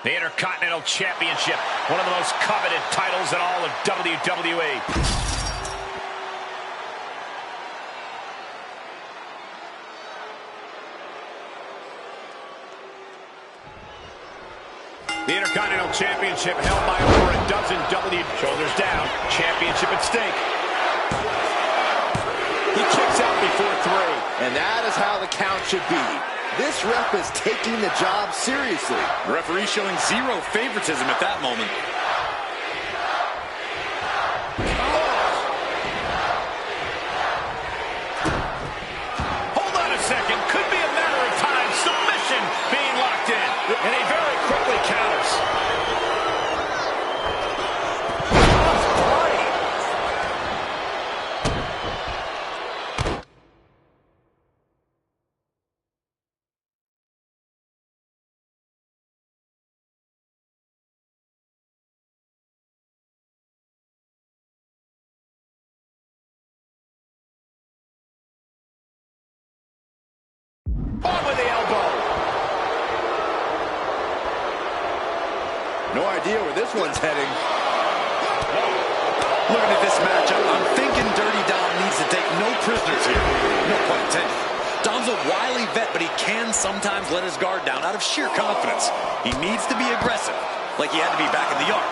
The Intercontinental Championship, one of the most coveted titles in all of WWE. The Intercontinental Championship held by over a dozen Shoulders down, championship at stake. He kicks out before 3. And that is how the count should be. This ref is taking the job seriously. The referee showing zero favoritism at that moment. Hold on a second. Could be a matter of time. Submission being locked in. And he very quickly counters. On with the elbow. No idea where this one's heading. Looking at this matchup, I'm thinking Dirty Dom needs to take no prisoners here. No pun intended. Dom's a wily vet, but he can sometimes let his guard down out of sheer confidence. He needs to be aggressive, like he had to be back in the yard.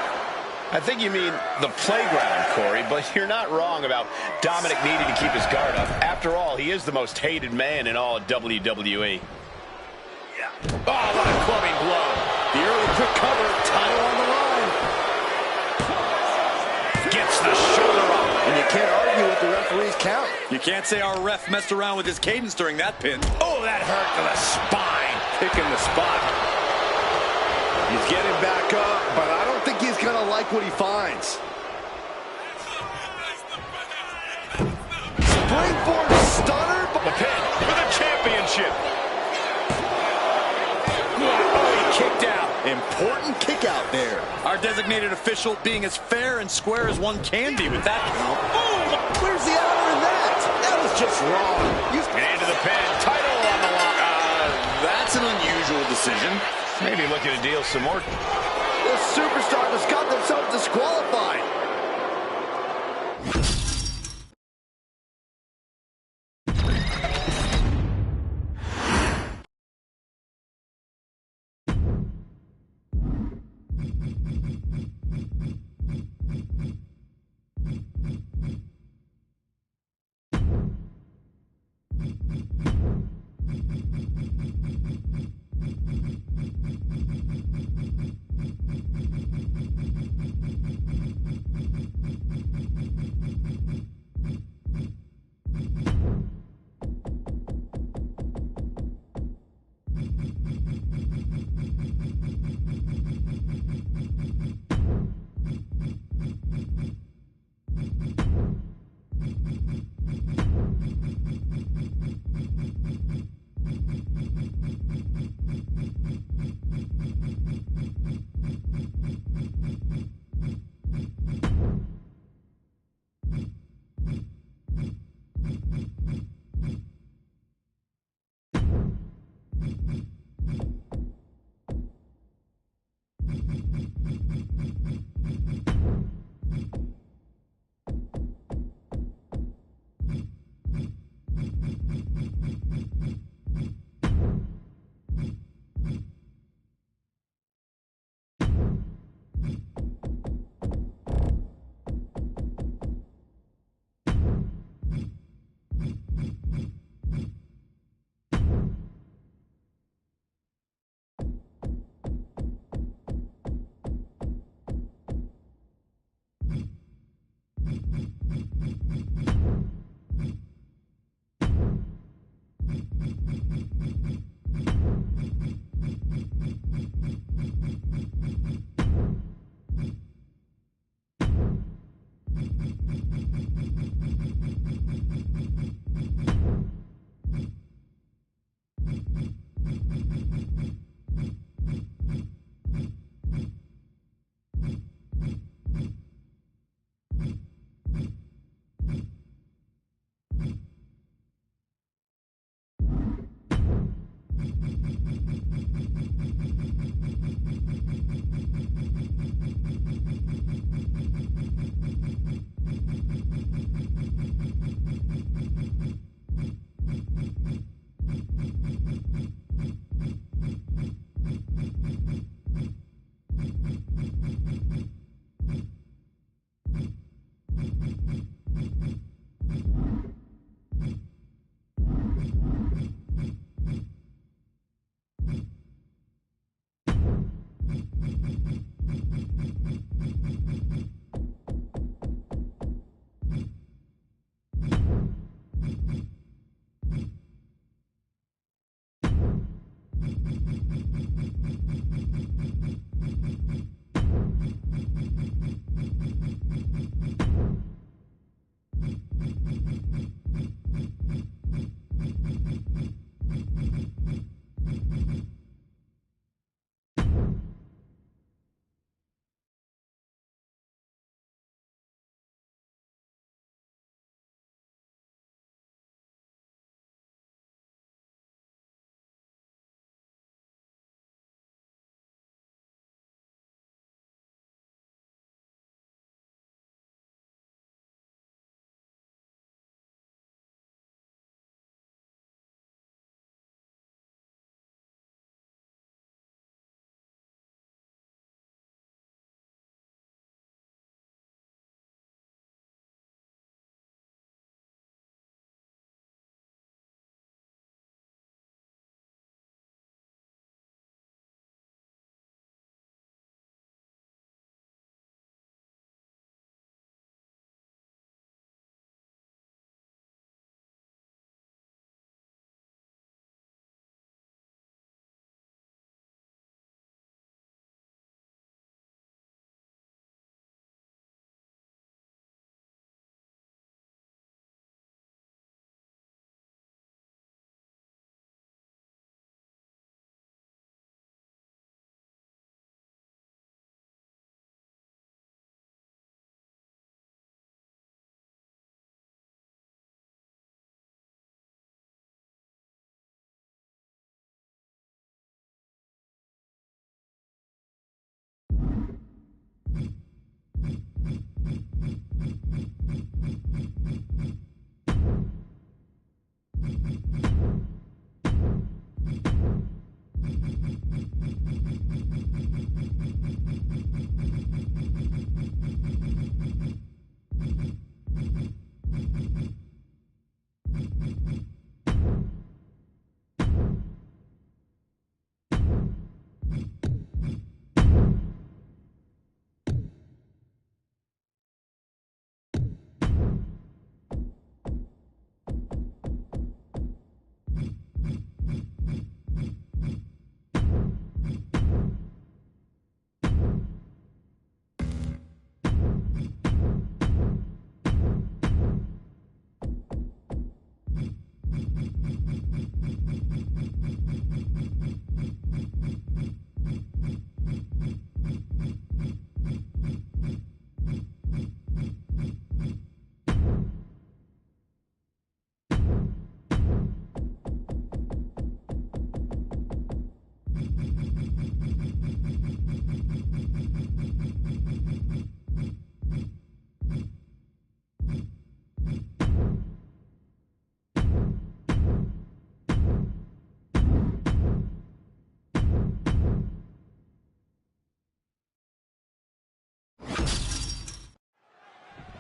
I think you mean the playground, Corey, but you're not wrong about Dominic needing to keep his guard up. After all, he is the most hated man in all of WWE. Yeah. Oh, what a clubbing blow. The early quick cover, title on the line. Gets the shoulder up. And you can't argue with the referee's count. You can't say our ref messed around with his cadence during that pin. Oh, that hurt to the spine. Picking the spot. He's getting back up, but I don't think he's going to like what he finds. Springboard stunner. The pin for the championship. Oh, he kicked out. Important kick out there. Our designated official being as fair and square as one can be with that count. Boom! Where's the honor in that? That was just wrong. And into the pin. Title on the line. That's an unusual decision. Maybe looking to deal some more. The superstar just got themselves disqualified.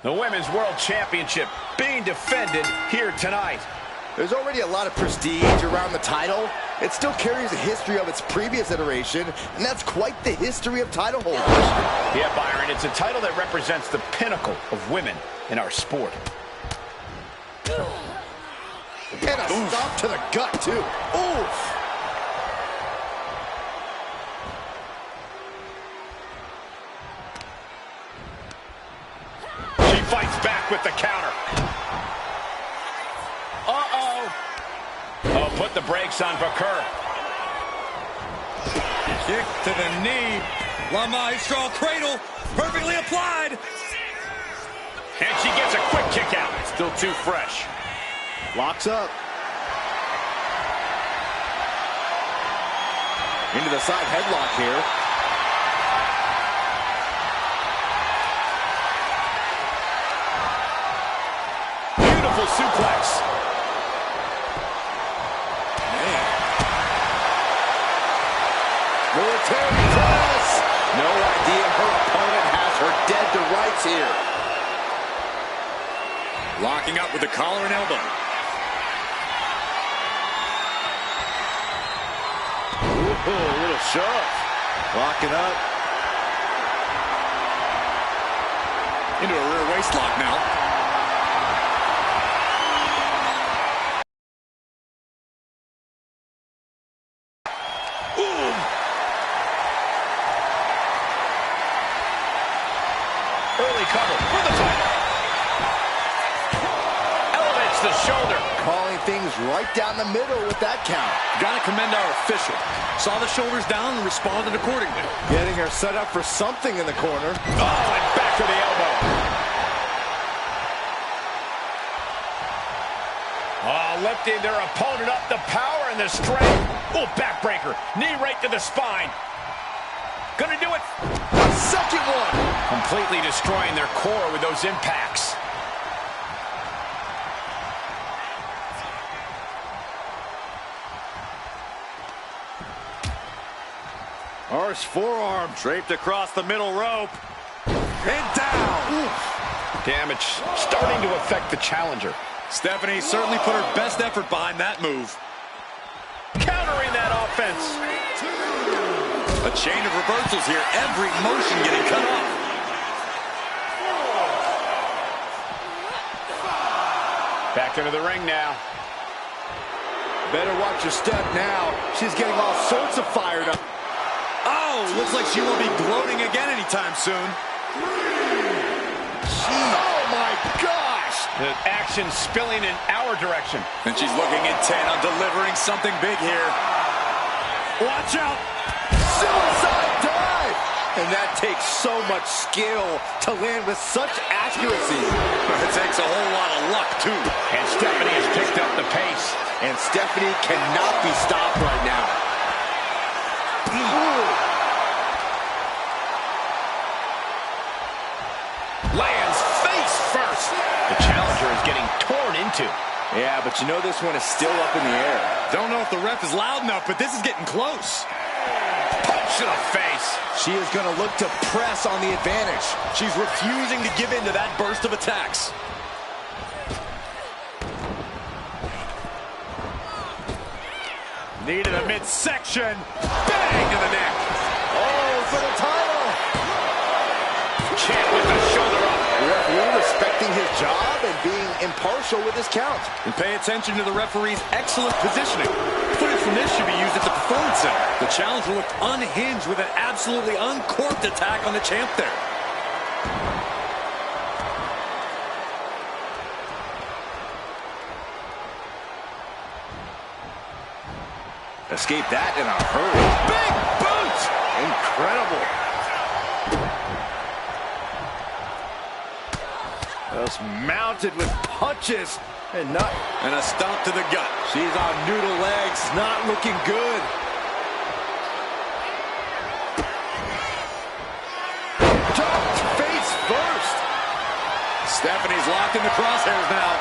The Women's World Championship being defended here tonight. There's already a lot of prestige around the title. It still carries a history of its previous iteration, and that's quite the history of title holders. Yeah, Byron, it's a title that represents the pinnacle of women in our sport. And a stop to the gut, too. Oof! Fights back with the counter. Uh-oh. Oh, put the brakes on Bakur. Kick to the knee. La Maestro cradle. Perfectly applied. And she gets a quick kick out. Still too fresh. Locks up. Into the side headlock here. Suplex. Man. Military press. No idea her opponent has her dead to rights here. Locking up with the collar and elbow. Ooh, a little shove. Locking up. Into a rear waist lock now. Early cover for the title. Elevates the shoulder. Calling things right down the middle with that count. Got to commend our official. Saw the shoulders down and responded accordingly. Getting her set up for something in the corner. Oh, and back to the elbow. Oh, lifting their opponent up, the power and the strength. Oh, backbreaker. Knee right to the spine. Gonna do it. Second one. Completely destroying their core with those impacts. Arse forearm. Draped across the middle rope. And down. Oof. Damage starting to affect the challenger. Stephanie certainly put her best effort behind that move. Countering that offense. A chain of reversals here. Every motion getting cut off. Back into the ring now. Better watch your step now. She's getting all sorts of fired up. Oh, looks like she won't be gloating again anytime soon. Oh, my gosh. The action spilling in our direction. And she's looking intent on delivering something big here. Watch out. Suicide dive. And that takes so much skill to land with such accuracy. It takes a whole lot of luck, too. And Stephanie has picked up the pace. And Stephanie cannot be stopped right now. Lands face first. into. Yeah, but you know this one is still up in the air. Don't know if the ref is loud enough, but this is getting close. Punch to the face. She is going to look to press on the advantage. She's refusing to give in to that burst of attacks. Knee to the midsection. Bang to the neck. Oh, for the title. Champ with the shoulder up. The referee respecting his job and being impartial with his count. And pay attention to the referee's excellent positioning. Footage from this should be used at the Performance Center. The challenger looked unhinged with an absolutely uncorked attack on the champ there. Escaped that in a hurry. Big boot. Incredible. Just mounted with punches and a stomp to the gut. She's on noodle legs, not looking good. Jumped face first. Stephanie's locked in the crosshairs now.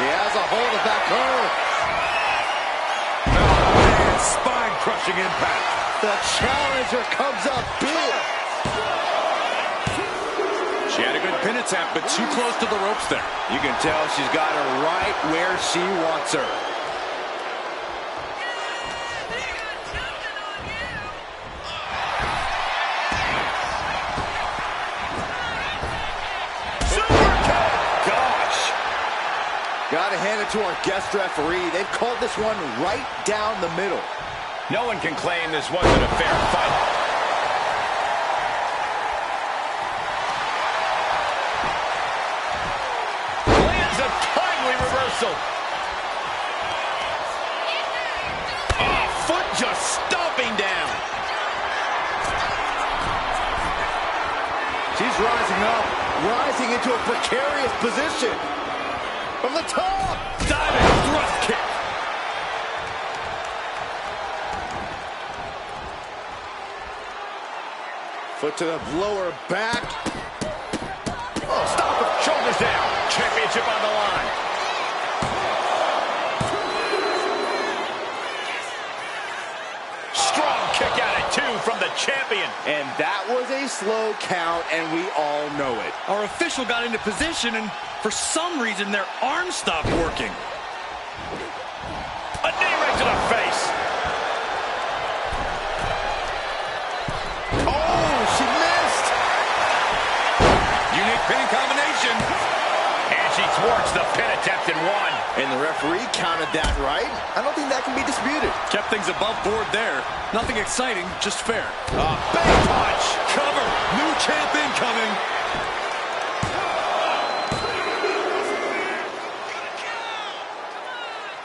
He has a hold of that curve. Man, spine-crushing impact. The challenger comes up big. She had a good pin attempt, but too close to the ropes there. You can tell she's got her right where she wants her. Gosh. Gotta hand it to our guest referee. They've called this one right down the middle. No one can claim this wasn't a fair fight. Reversal. Oh, foot just stomping down. She's rising up, rising into a precarious position. From the top. Diving thrust kick. Foot to the lower back. Oh, stop it. Shoulders down. Championship on the line. Strong kick out at 2 from the champion. And that was a slow count, and we all know it. Our official got into position, and for some reason, their arm stopped working. A knee right to the face. Oh, she missed. Unique pin combination. And she thwarts the pin attempt in 1. And the referee counted that right. I don't think that can be disputed. Kept things above board there. Nothing exciting, just fair. Big punch. Cover. New champ incoming.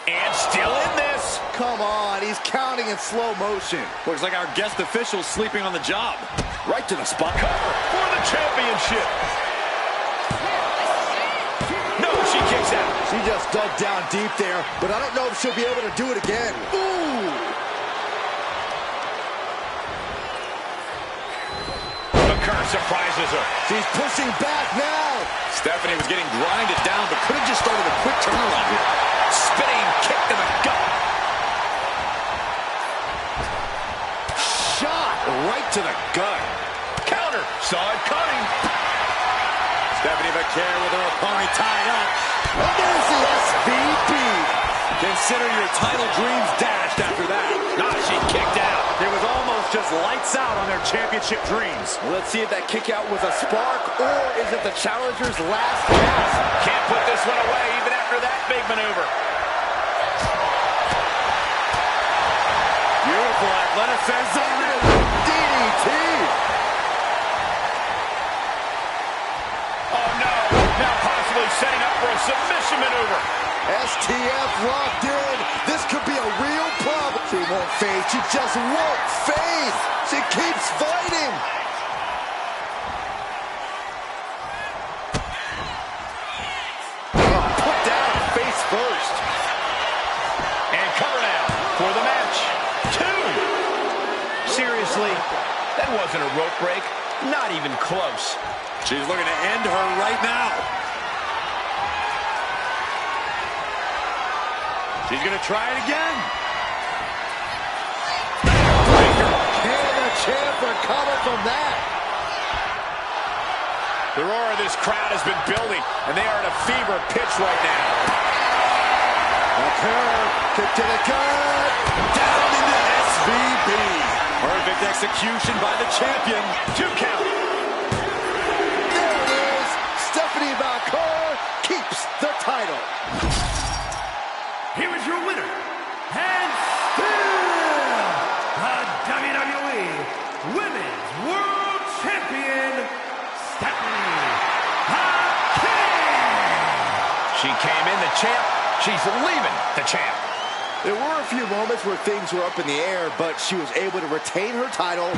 And still in this. Come on, he's counting in slow motion. Looks like our guest official's sleeping on the job. Right to the spot. Cover for the championship. No, she kicks out. She just dug down deep there, but I don't know if she'll be able to do it again. Ooh! The curve surprises her. She's pushing back now. Stephanie was getting grinded down, but could have just started a quick turnaround here. Spinning kick to the gut. Shot right to the gut. Counter. Saw it coming. Stephanie Vaquer with her opponent tied up. And there's the SVP. Consider your title dreams dashed after that. Ah, she kicked out. It was almost just lights out on their championship dreams. Well, let's see if that kick out was a spark, or is it the challenger's last gasp? Can't put this one away even after that big maneuver. Beautiful athleticism. DDT. Oh, no. Now possibly setting up for a submission maneuver. STF locked in. This could be a real problem. She won't fade. She just won't fade. She keeps fighting. Put down face first. And cover now for the match. 2. Seriously, that wasn't a rope break. Not even close. She's looking to end her right now. She's going to try it again. Can the champ recover from that? The roar of this crowd has been building, and they are at a fever pitch right now. A curve, kick to the gut. Down into SVB. Perfect execution by the champion. 2 count. There it is. Stephanie Valcour keeps the title. Here is your winner, and still the WWE Women's World Champion, Stephanie Valcour. She came in the champ. She's leaving the champ. There were a few moments where things were up in the air, but she was able to retain her title.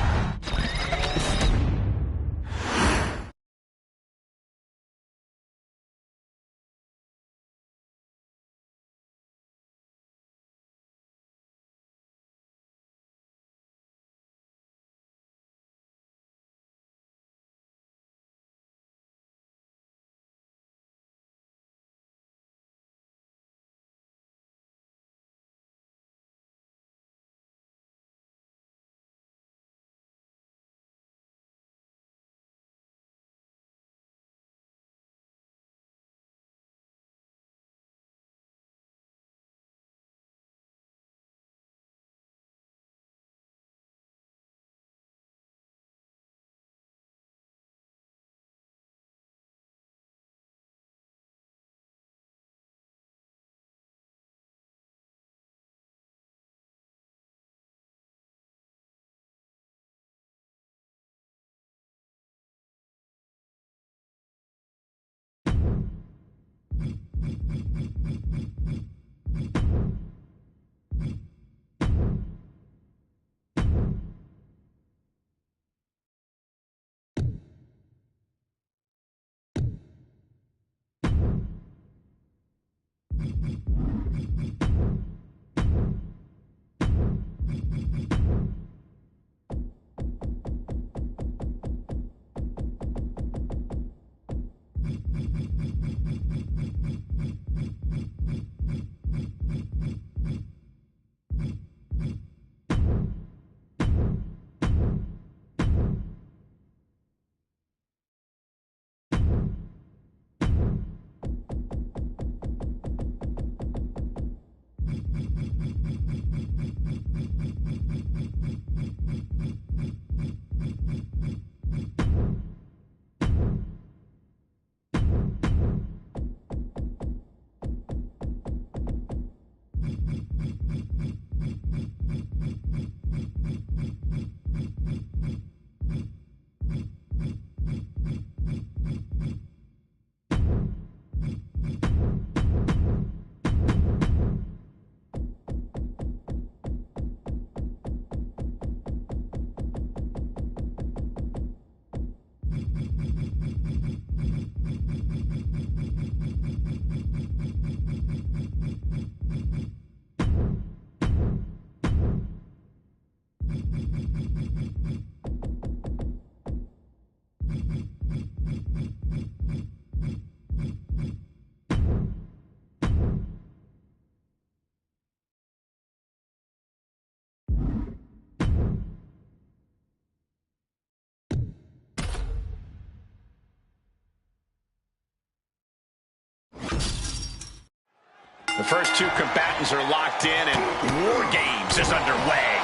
The first two combatants are locked in, and Wargames is underway.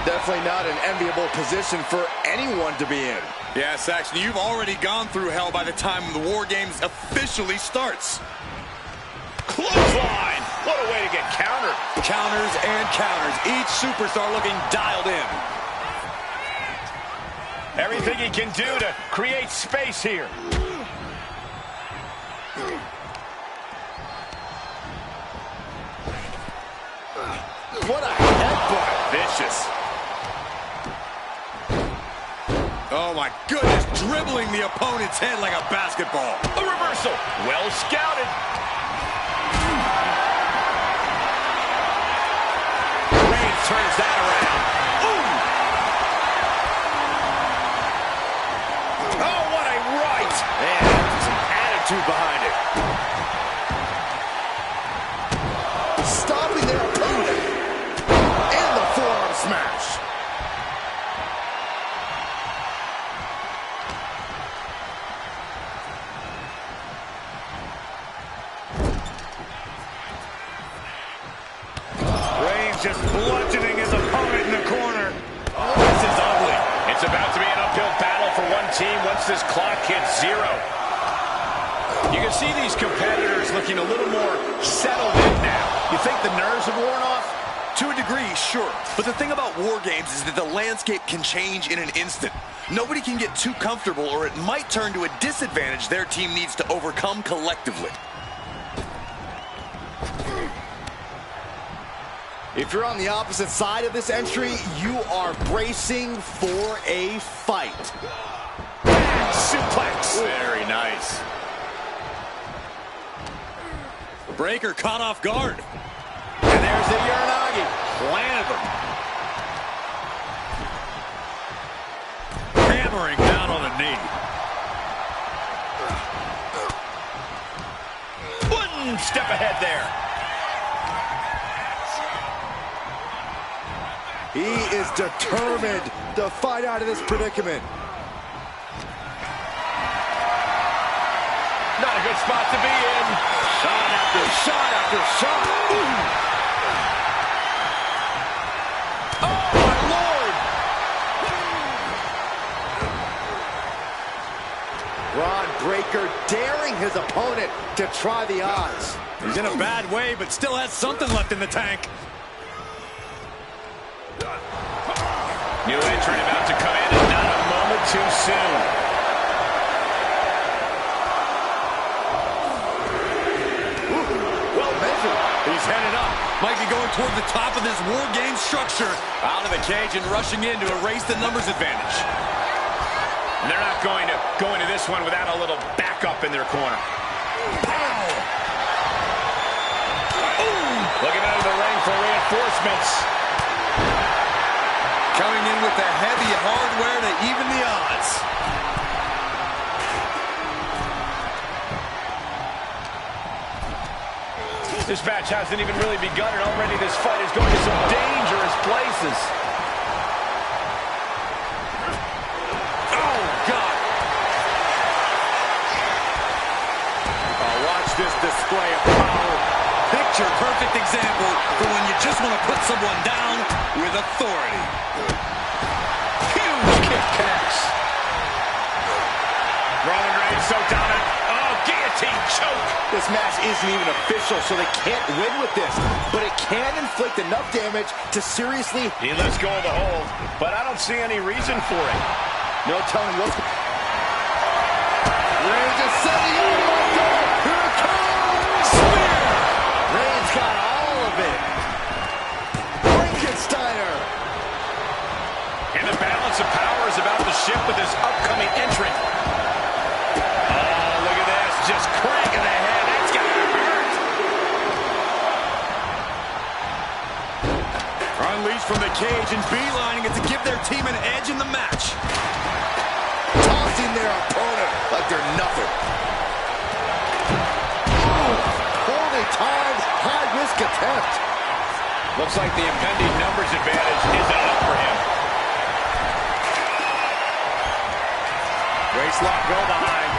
Definitely not an enviable position for anyone to be in. Yeah, Saxon, you've already gone through hell by the time the War Games officially starts. Clothesline! What a way to get countered. Counters and counters. Each superstar looking dialed in. Everything he can do to create space here. What a headbutt. Vicious. Oh, my goodness. Dribbling the opponent's head like a basketball. A reversal. Well scouted. Reigns turns that around. Ooh. Oh, what a right. And some attitude behind it. Stopping there just bludgeoning his opponent in the corner. This is ugly. It's about to be an uphill battle for one team once this clock hits 0. You can see these competitors looking a little more settled in now. You think the nerves have worn off? To a degree, sure. But the thing about Wargames is that the landscape can change in an instant. Nobody can get too comfortable, or it might turn to a disadvantage their team needs to overcome collectively. If you're on the opposite side of this entry, you are bracing for a fight. Suplex. Very nice. Breaker caught off guard. And there's the Uranagi. Planted him. Hammering down on the knee. One step ahead there. He is determined to fight out of this predicament. Not a good spot to be in. Shot after shot after shot. Ooh. Oh, my Lord. Ron Breaker daring his opponent to try the odds. He's in a bad way, but still has something left in the tank. New entrant about to come in, and not a moment too soon. Well measured. He's headed up. Might be going toward the top of this War Game structure. Out of the cage and rushing in to erase the numbers advantage. And they're not going to go into this one without a little backup in their corner. Pow! Looking out of the ring for reinforcements. Coming in with the heavy hardware to even the odds. This match hasn't even really begun, and already this fight is going to some dangerous places. Oh, God. Oh, watch this display of power. Picture-perfect example for when you just want to put someone down with authority. Huge kick connects. Roman Reigns so dominant. Oh, guillotine choke. This match isn't even official, so they can't win with this. But it can inflict enough damage to seriously... He lets go of the hold, but I don't see any reason for it. No telling what's... Reigns is setting up. Here it comes! Spear! Reigns got all of it. Frankensteiner. And the balance of power is about to shift with this upcoming entrant. Oh, look at this. Just cranking the head. That's got to hurt. Unleashed from the cage and beelining it to give their team an edge in the match. Tossing their opponent like they're nothing. Poorly timed, high-risk attempt. Looks like the impending numbers advantage isn't enough for him. Waistlock go behind.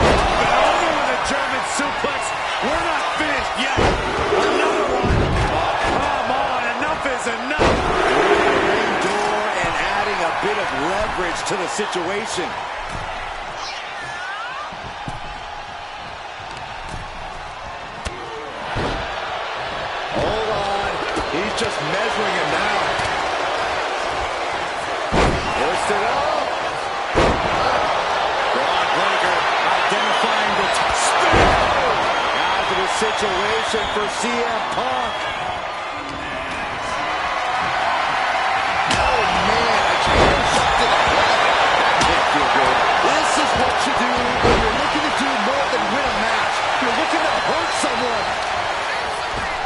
Up and over with a German suplex. We're not finished yet. Another one. Oh, come on. Enough is enough. Through the ring door and adding a bit of leverage to the situation. Hold on. He's just measuring him now. Pushed it up. Identifying the spin. Positive situation for CM Punk. Oh man, a chair shot to the head. That can't feel good. This is what you do when you're looking to do more than win a match. You're looking to hurt someone.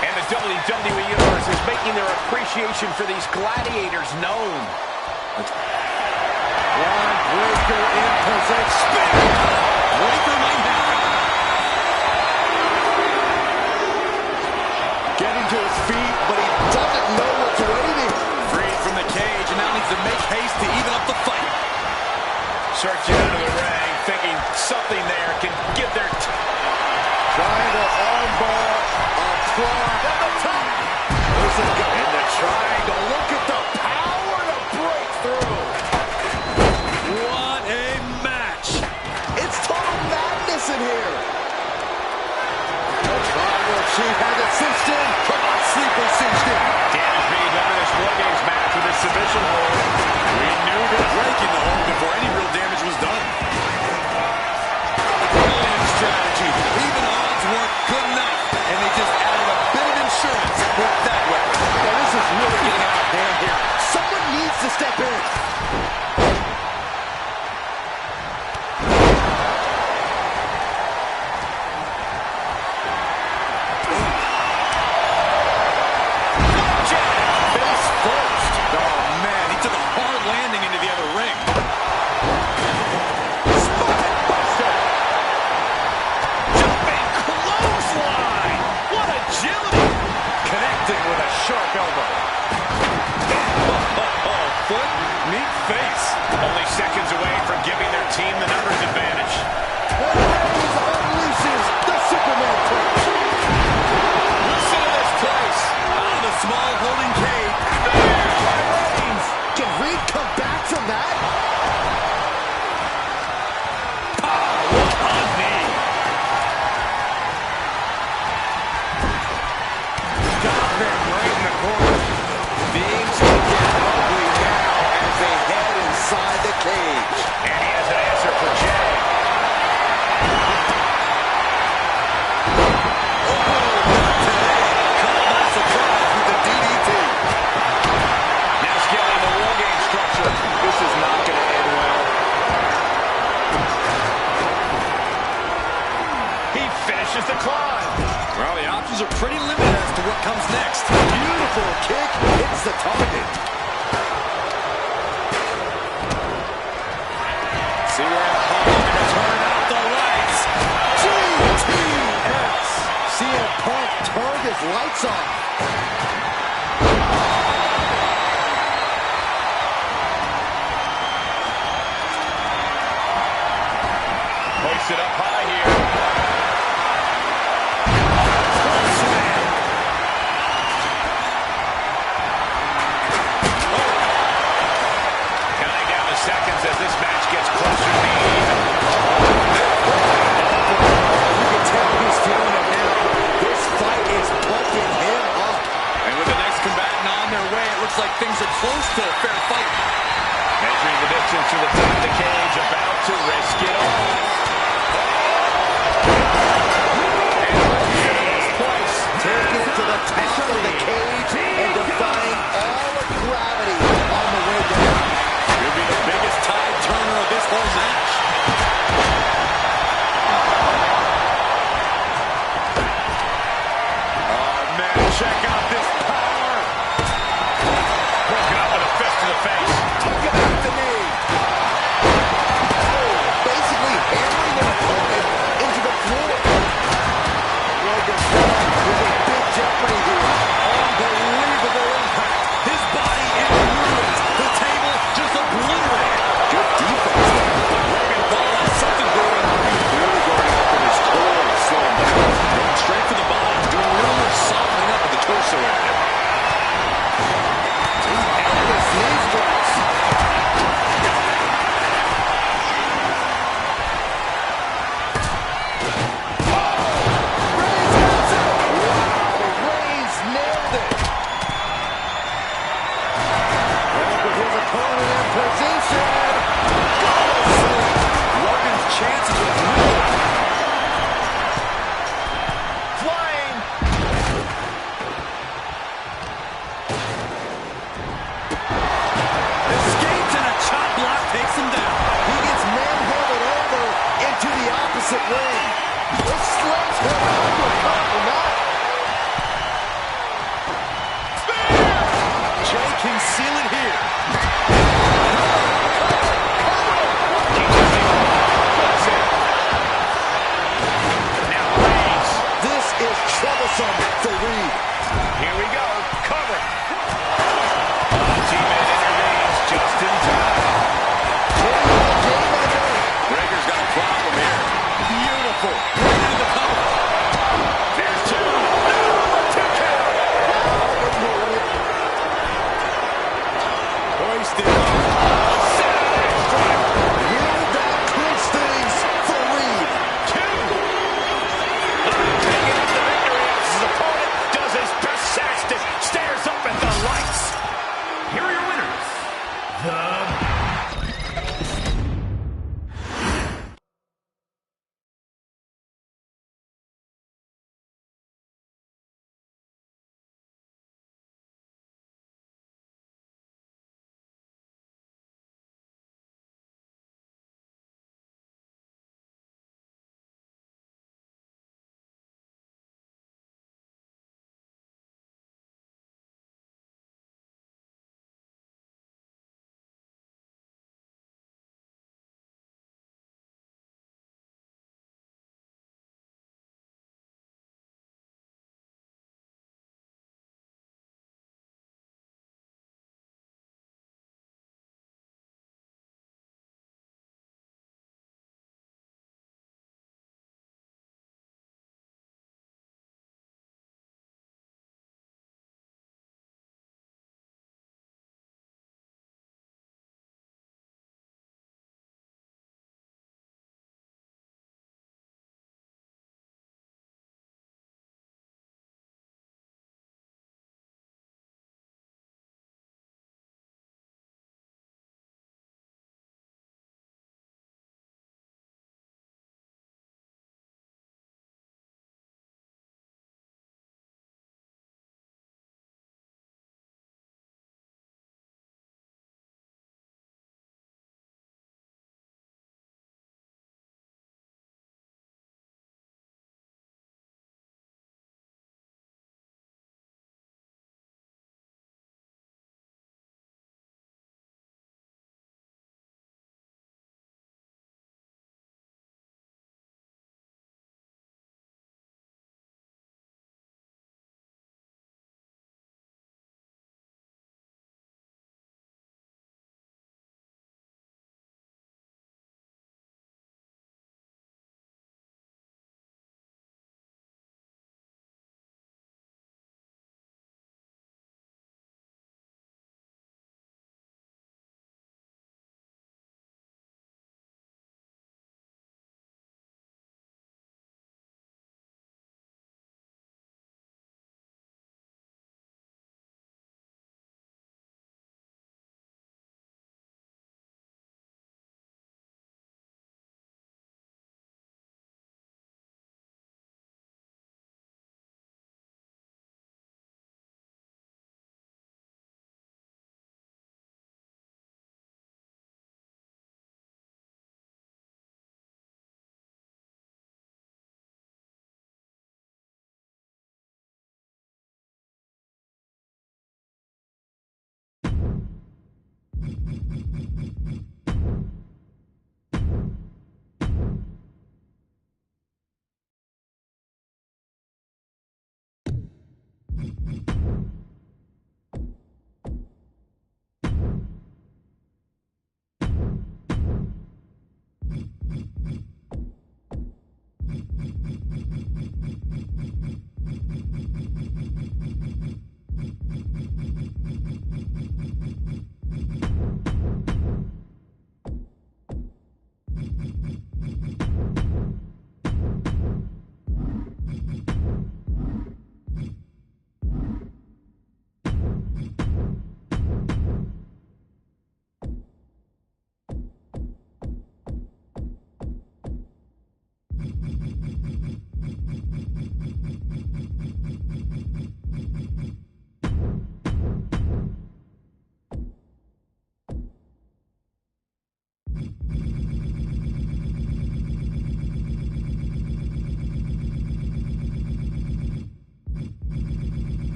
And the WWE Universe is making their appreciation for these gladiators known. Ron Breaker in possession. Breaker might have it. Getting to his feet, but he doesn't know what's waiting. Freed from the cage and now needs to make haste to even up the fight. Searching out of the ring, thinking something there can give their... Triangle armbar, applied at the top. And the Chief has it cinched in. Come on, sleeper cinched in. Damage being done in this Wargames match with this submission hold. We knew the breaking the hold before any real damage was done. Brilliant strategy. Even odds weren't good enough, and they just added a bit of insurance with that weapon. Now, this is really getting out of hand here. Someone needs to step in. Only seconds away from giving their team the numbers advantage. Wargames unleashes the Superman punch. Listen to this place. Out of the small holding cage. Can Reed come back from that? What a knee. Got him right in the corner. Things will get ugly now as they head inside the cage. And he has an answer for Jay. Caught by surprise with the DDT. Now scaling the Wargame structure. This is not going to end well. He finishes the climb. Well, the options are pretty limited as to what comes next. Beautiful kick hits the target. CM Punk looking to turn out the lights. GTS. CM Punk turned his lights on. Hoist it up high here. Counting down the seconds as this match gets closer to being even. You can tell he's feeling it now. This fight is pumping him up. And with the next combatant on their way, it looks like things are close to a fair fight. Measuring the distance to the top of the cage, about to risk it all. Taking it to the top of the cage and defying all of gravity on the way down. Could be the biggest tide turner of this whole match. Oh, man, check out this power. Broken up with a fist to the face. Talking about the knee. Oh, basically hammering their opponent into the floor. Logan Paul is in big jeopardy here. Unbelievable impact. His body in ruins. The table just obliterated. Good defense. Logan Paul has something going on. Clearly going after his core and slowing down. Strength of the body, doing a little more softening up at the torso area. Elvis knee strikes. Reigns nailed it. And with his opponent in position. Logan's chances are real. Flying. Escapes and a chop block takes him down. He gets manhandled over into the opposite ring. This slams him uppercut or not. Jay can seal it here. Now Reigns. This is troublesome for Reed. Here we go. Cover. Teammate intervenes just in time. Rager's got a problem here. Beautiful. Right into the cover. There's two. Hoisted. Will that clinch things for Reed? Two. Taking up the victory. This is a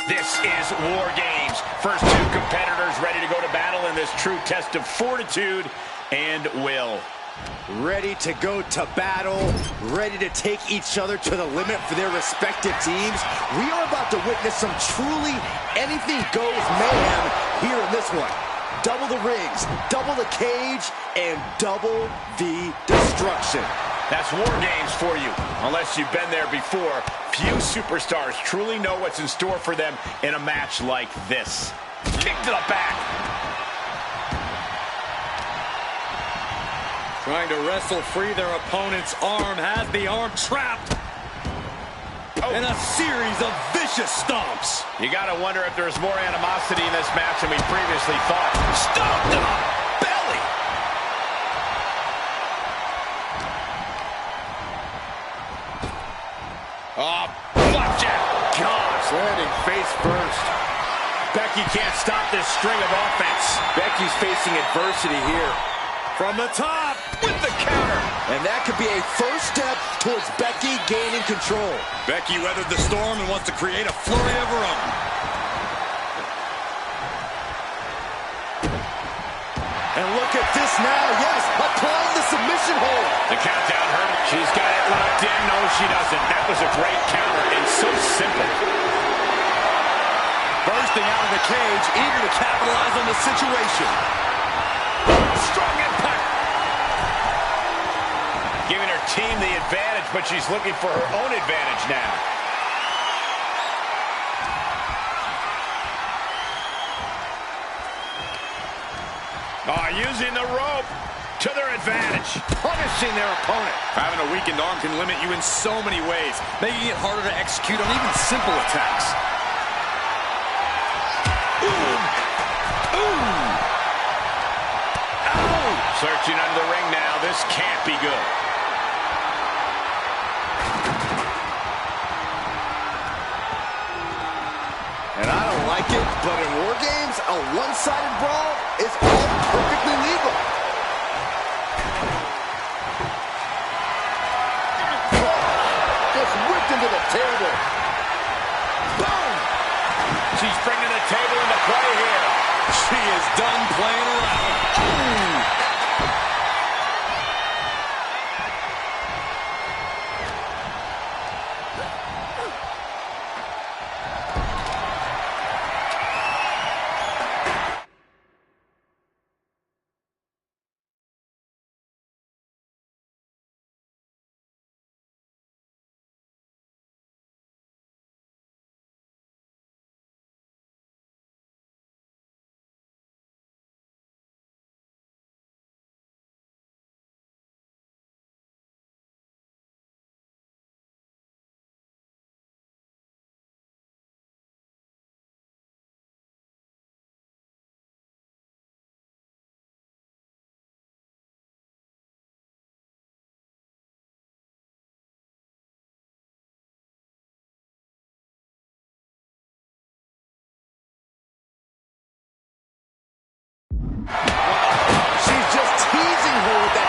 This is Wargames. First two competitors ready to go to battle in this true test of fortitude and will. Ready to go to battle, ready to take each other to the limit for their respective teams. We are about to witness some truly anything goes mayhem here in this one. Double the rings, double the cage, and double the destruction. That's Wargames for you. Unless you've been there before, few superstars truly know what's in store for them in a match like this. Kick to the back. Trying to wrestle free their opponent's arm, has the arm trapped. And a series of vicious stomps. You gotta wonder if there's more animosity in this match than we previously thought. Stomp to the belly. Oh, flapjack. Gosh, landing face first. Becky can't stop this string of offense. Becky's facing adversity here. From the top with the counter. And that could be a first step towards Becky gaining control. Becky weathered the storm and wants to create a flurry of her own. And look at this now. Yes, applying the submission hold. The countdown hurt. She's got it locked in. No, she doesn't. That was a great counter and so simple. Bursting out of the cage, eager to capitalize on the situation. Strong impact. Giving her team the advantage, but she's looking for her own advantage now. Oh, using the rope to their advantage. Punishing their opponent. Having a weakened arm can limit you in so many ways, making it harder to execute on even simple attacks. Ooh. Ooh. Searching under the ring now. This can't be good. And I don't like it, but in Wargames, a one-sided brawl is all perfectly legal. Just whipped into the table. Boom! She's bringing the table into play here. She is done playing around. Ooh.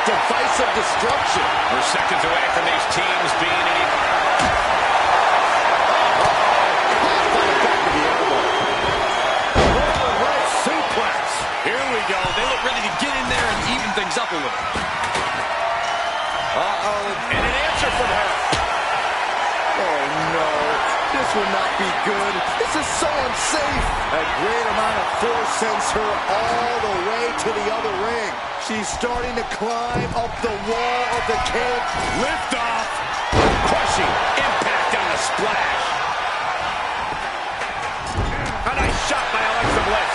divisive destruction. We're seconds away from these teams being in even... Here we go. They look ready to get in there and even things up a little. And an answer from her. Oh, no. This will not be good. This is so unsafe. A great amount of force sends her all the way to the other ring. She's starting to climb up the wall of the cage. Lift off. Crushing impact on the splash. A nice shot by Alexa Bliss.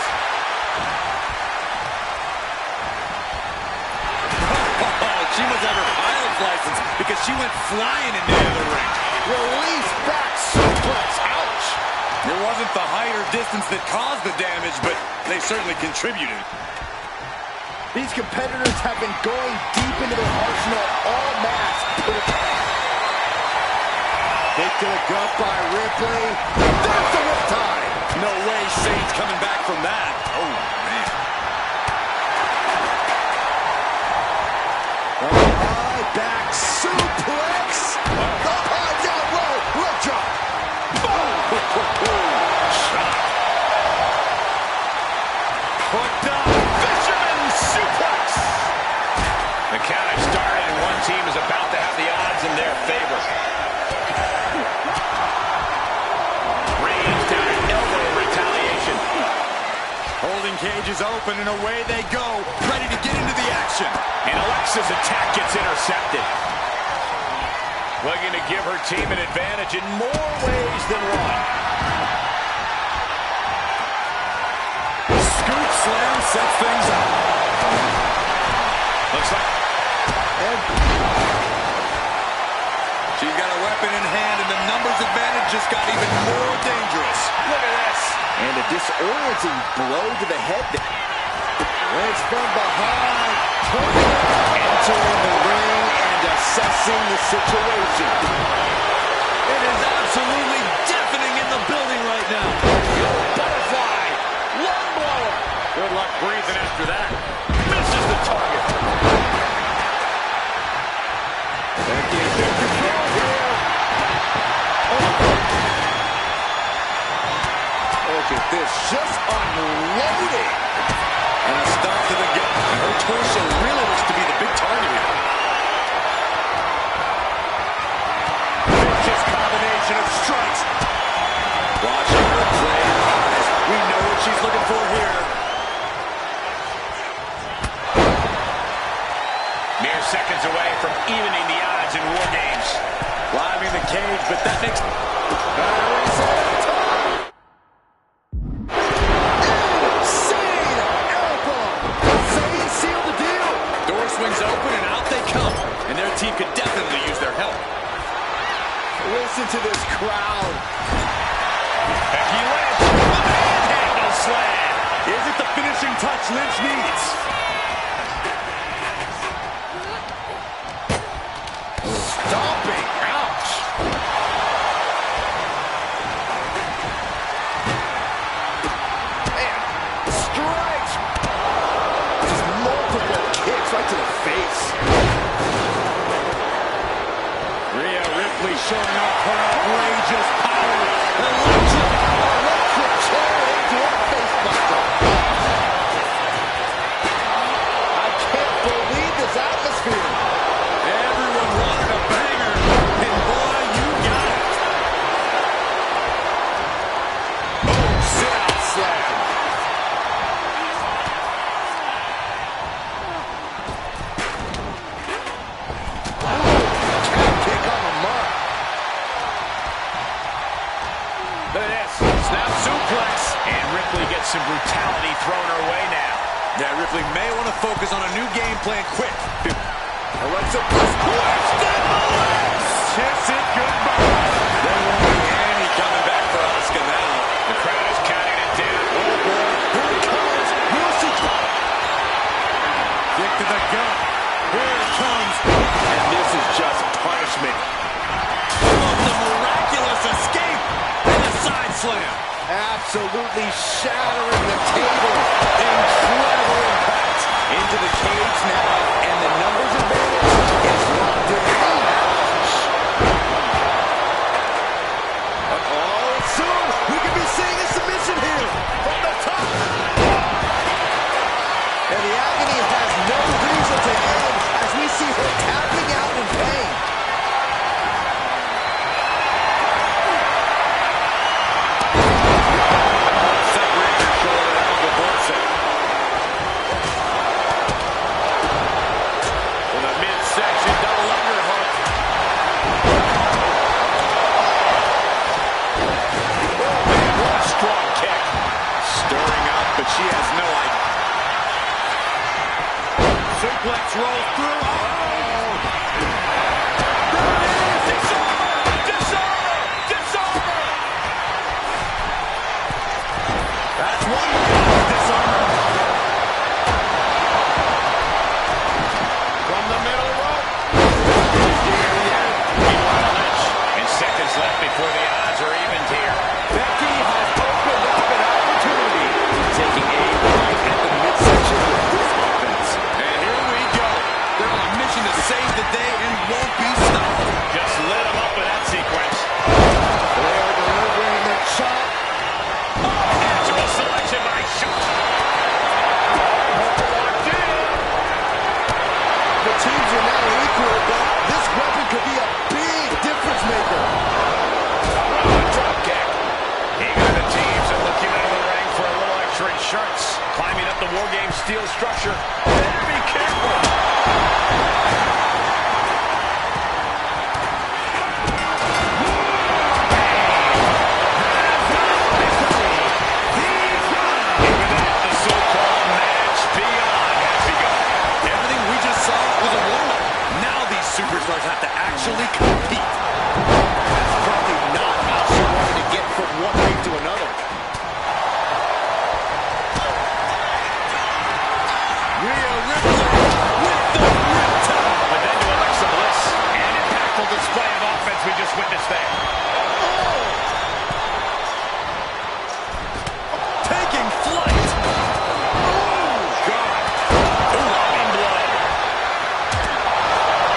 She must have her pilot's license because she went flying into the other ring. Release back suplex. Ouch. It wasn't the height or distance that caused the damage, but they certainly contributed. These competitors have been going deep into their arsenal all match. Kick to the gut by Ripley. That's the riptide. No way Shane's coming back from that. Oh, man. High back suplex. Up high, down low. Rope drop. Boom. Shot. Hooked up. Fisherman suplex. The count has started and one team is about to have the odds in their favor. Reigns down an elbow retaliation. Holding cage is open and away they go. Ready to get into the action. And Alexa's attack gets intercepted. Looking to give her team an advantage in more ways than one. Scoop slam sets things up. Looks like... She's got a weapon in hand, and the numbers advantage just got even more dangerous. Look at this. And a disorienting blow to the head. Lance from behind. Entering the ring and assessing the situation. It is absolutely deafening in the building right now. Butterfly. Lung blower. Good luck breathing after that. Misses the target. Look at this, just unloading. And a stop to the gut. Her torso really looks to be the big target here. Vicious combination of strikes. Watching her play her eyes. We know what she's looking for here. Mere seconds away from evening the odds in Wargames. Climbing the cage, but that makes... Swings open and out they come. And their team could definitely use their help. Listen to this crowd. Becky Lynch, the manhandle slam. Is it the finishing touch Lynch needs? Stomping. Ouch. Man, strikes. Just multiple kicks right to the face. Rhea Ripley showing off her outrageous power. Electric chair into a face buster. I can't believe this atmosphere. Everyone wanted a banger, and boy, you got it. Boom, sit-out slam. Kick on the mark. Look at this. Snap suplex. And Ripley gets some brutality thrown her way now. Yeah, Ripley may want to focus on a new game plan quick. Alexa Bliss. Kiss it goodbye. There won't be any coming back for Asuka now. The crowd is counting it down. Oh boy, here it comes. Here's the Kick to the gut. Here it comes. and this is just punishment. Oh, the miraculous escape and a side slam. Absolutely shattering the table. Incredible impact into the cage now, and the numbers goes through. Oh! There it is! Disarmer! Disarmer! Disarmer! That's one way to do disarmer. From the middle rope. Meanwhile, Lynch, in seconds left before the odds are evened here. Becky has opened up an opportunity, taking aim right at the midsection with this offense. And here we go. They're on a mission to save the day and won't be stopped. Just lit him up with that sequence. They are delivering the chop. Magical selection by Shaw. Locked in. The teams are now equal, but this weapon could be a big difference maker. Drop kick. Eager the teams and looking out of the ring for a little extra insurance. Climbing up the Wargames steel structure. Better be careful. The so-called match beyond has begun. Everything we just saw was a warm-up. Now these superstars have to actually compete. That's probably not how she wanted to get from one ring to another. Rhea Ripley with the riptide. But then to Alexa Bliss. An impactful display of offense we just witnessed there. Taking flight. Oh, God. Flowing blood.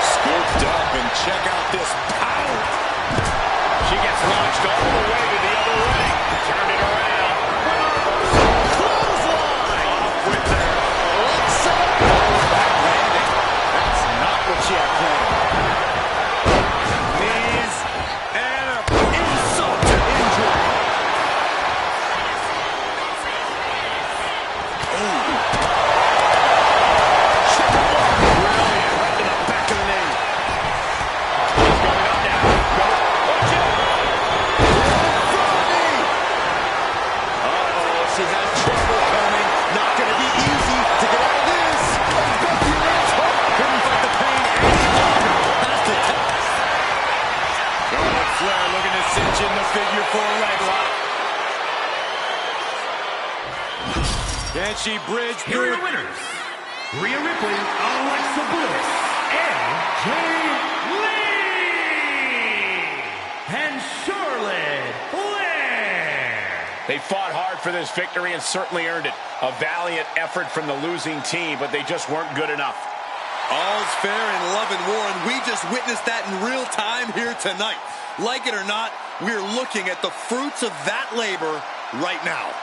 Scooped up and check out this power. She gets launched all the way to the other ring. Turned it around. Clothesline. Off with the Alexa. Back landing. That's not what she had planned. Knees and a insult to injury. brilliant. Right to the back of the knee. She's going up now. Watch it. Uh-oh, she has trouble coming. Not going to be easy to get out of this. Becky Lynch couldn't fight the pain any longer. Has to Charlotte Flair looking to cinch in the figure four leg lock. Can she bridge Here are through? your winners, Rhea Ripley, Alexa Bliss, and Jay Lee, and Charlotte Flair. They fought hard for this victory and certainly earned it. A valiant effort from the losing team, but they just weren't good enough. All's fair in love and war, and we just witnessed that in real time here tonight. Like it or not, we're looking at the fruits of that labor right now.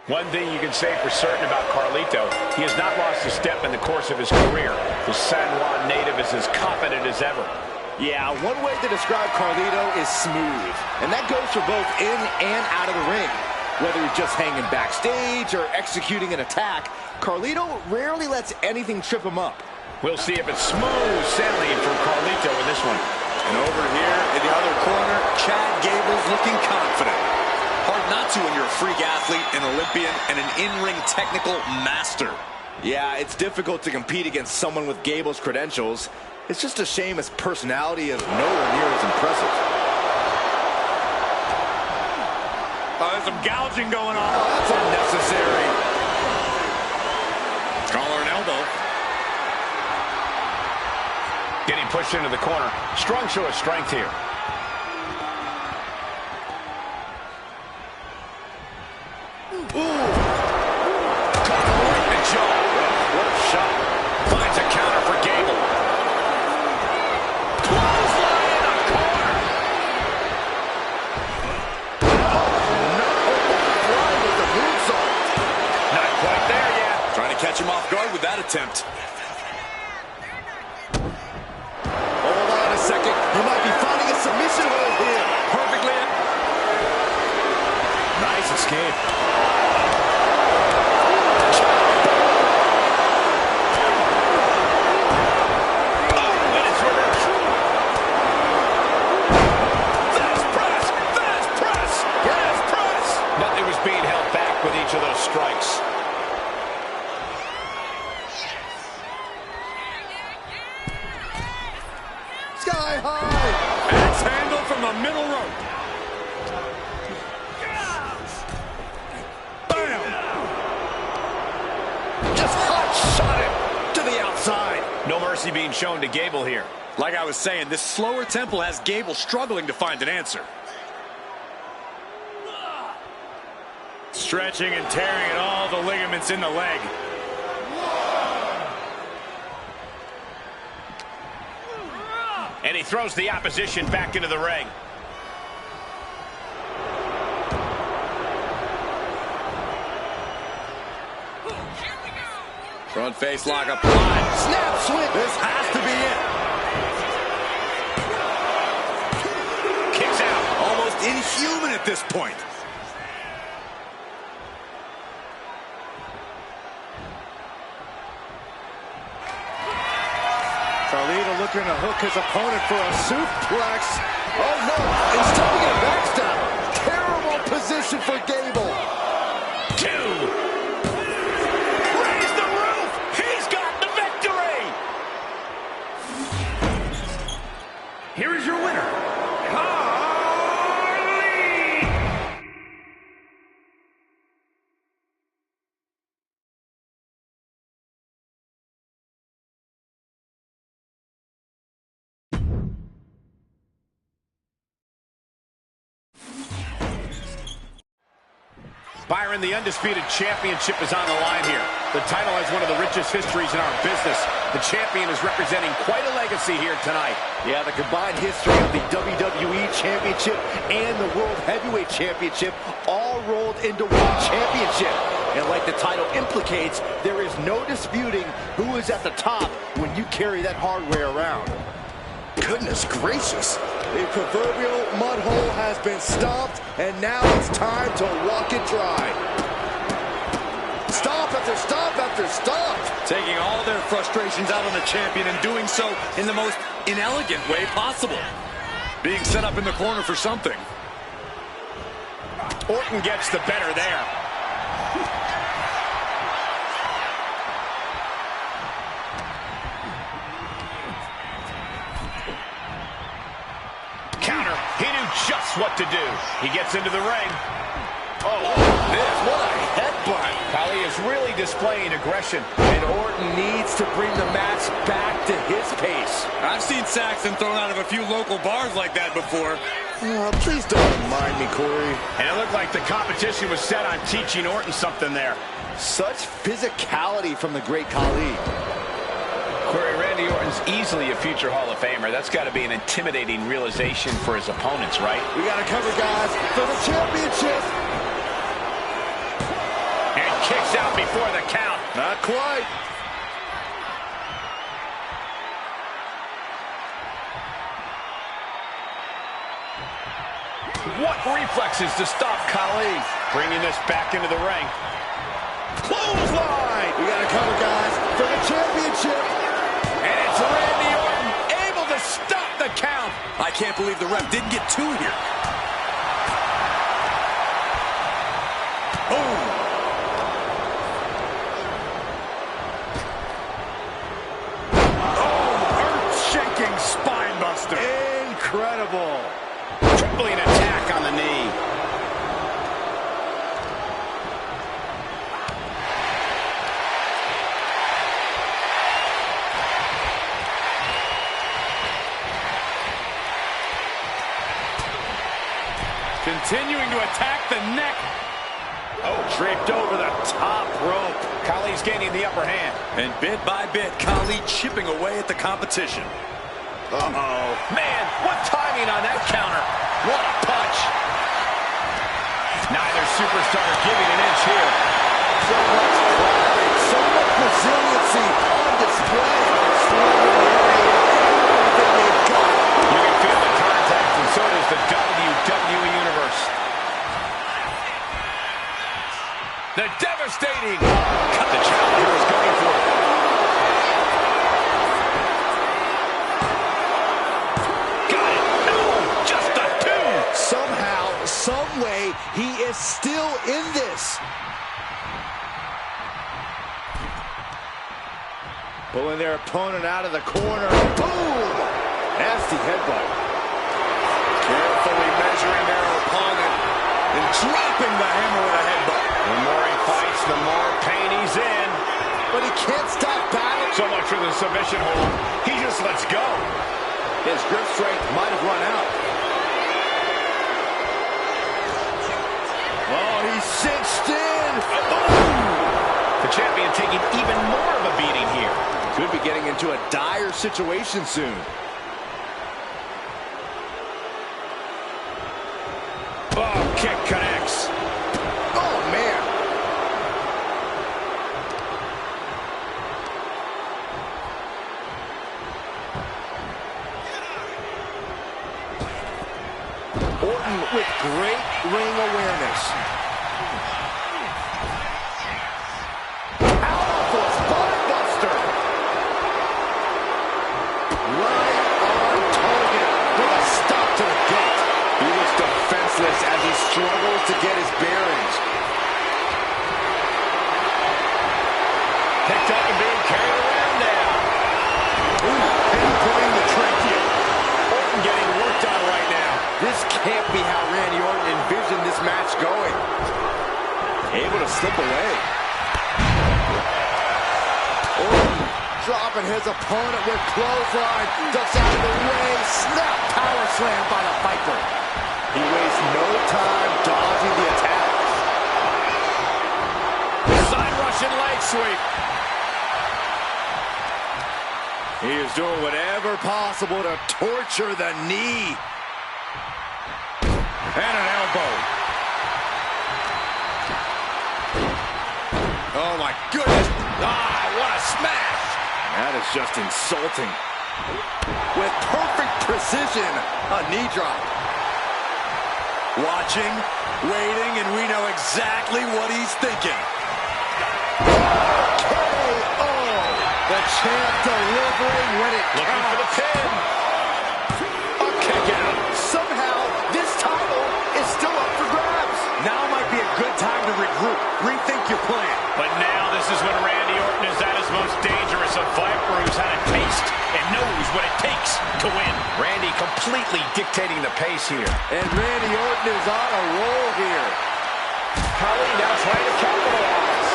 One thing you can say for certain about Carlito, he has not lost a step in the course of his career. The San Juan native is as confident as ever. Yeah, one way to describe Carlito is smooth. And that goes for both in and out of the ring. Whether he's just hanging backstage or executing an attack, Carlito rarely lets anything trip him up. We'll see if it's smooth sailing for Carlito in this one. And over here in the other corner, Chad Gable's looking confident. Hard not to when you're a freak athlete, an Olympian, and an in-ring technical master. Yeah, it's difficult to compete against someone with Gable's credentials. It's just a shame his personality is nowhere near as impressive. There's some gouging going on. Oh, that's unnecessary. Collar and elbow. Getting pushed into the corner. Strong show of strength here. Ooh. Caught him right in the jaw. What a shot. Finds a counter for Gable. attempt. Hold on a second. He might be finding a submission hold here. Perfectly. Nice escape. Being held back with each of those strikes. Sky high. Axe handle from the middle rope. Bam! Just hot shot it to the outside. No mercy being shown to Gable here. Like I was saying, this slower tempo has Gable struggling to find an answer. Stretching and tearing at all the ligaments in the leg. And he throws the opposition back into the ring. Front face lock applied. Snap swing. This has to be it. Kicks out. Almost inhuman at this point. Carlito looking to hook his opponent for a suplex. Oh no, instead of getting backstab. Terrible position for Gable. 2. Raise the roof. He's got the victory. Here is your winner, Carly. Byron, the undisputed championship is on the line here. The title has one of the richest histories in our business. The champion is representing quite a legacy here tonight. Yeah, the combined history of the WWE Championship and the World Heavyweight Championship all rolled into one championship. And like the title implicates, there is no disputing who is at the top when you carry that hardware around. Goodness gracious. The proverbial mud hole has been stomped, and now it's time to walk it dry. Stop after stop after stop. Taking all their frustrations out on the champion and doing so in the most inelegant way possible. Being set up in the corner for something. Orton gets the better there. Counter. He knew just what to do. He gets into the ring. Oh, What a headbutt. Khali is really displaying aggression. And Orton needs to bring the match back to his pace. I've seen Saxton thrown out of a few local bars like that before. Please don't mind me, Corey. And it looked like the competition was set on teaching Orton something there. Such physicality from the great Khali. Corey, Randy Orton's easily a future Hall of Famer. That's got to be an intimidating realization for his opponents, right? We got to cover, guys, for the championship. And kicks out before the count. Not quite. What reflexes to stop Khali. Bringing this back into the ring. Clothesline. We got to cover, guys, for the championship. And it's Randy Orton able to stop the count. I can't believe the ref didn't get two here. Boom. Oh, earth-shaking spine buster. Incredible. Tripling attack on the knee. Continuing to attack the neck. Oh, draped over the top rope. Khali's gaining the upper hand. And bit by bit, Khali chipping away at the competition. Uh-oh. Man, what timing on that counter. What a punch. Neither superstar giving an inch here. So much pride, so much resiliency on display. Everything they've got. You can feel the contact, and so does the WWE Universe. The devastating cut. The challenger is going for it. Got it. No, just a two. Somehow, some way, he is still in this. Pulling their opponent out of the corner. Boom! Nasty headbutt. Carefully measuring their opponent and dropping the hammer with a headbutt. The more he fights, the more pain he's in. But he can't stop battle. So much for the submission hold. He just lets go. His grip strength might have run out. Oh, he's cinched in. The champion taking even more of a beating here. Could be getting into a dire situation soon. Oh, kick connects. Oh, man. Orton with great ring awareness. Powerful spine buster. Right on target with a stop to the gut. He looks defenseless as he struggles to get his bearings. Picked up and being carried around now. Ooh, pinpointing the trachea. Orton getting worked on right now. This can't be how Randy Orton envisioned this match going. Able to slip away. Orton dropping his opponent with clothesline. Ducks out of the way. Snap power slam by the Viper. He wastes no time dodging the attack. Side Russian leg sweep. He is doing whatever possible to torture the knee. And an elbow. Oh my goodness. Ah, what a smash. That is just insulting. With perfect precision, a knee drop. Watching, waiting, and we know exactly what he's thinking. KO. The champ delivering when it Looking for the pin. A kick out. Somehow, this title is still up for grabs. Now might be a good time to regroup, rethink your plan. But now this is when Randy Orton is at his most dangerous. A Viper who's had a taste and knows what it takes to win. Randy completely dictating the pace here. And Randy Orton is on a roll here. Khali now trying to capitalize.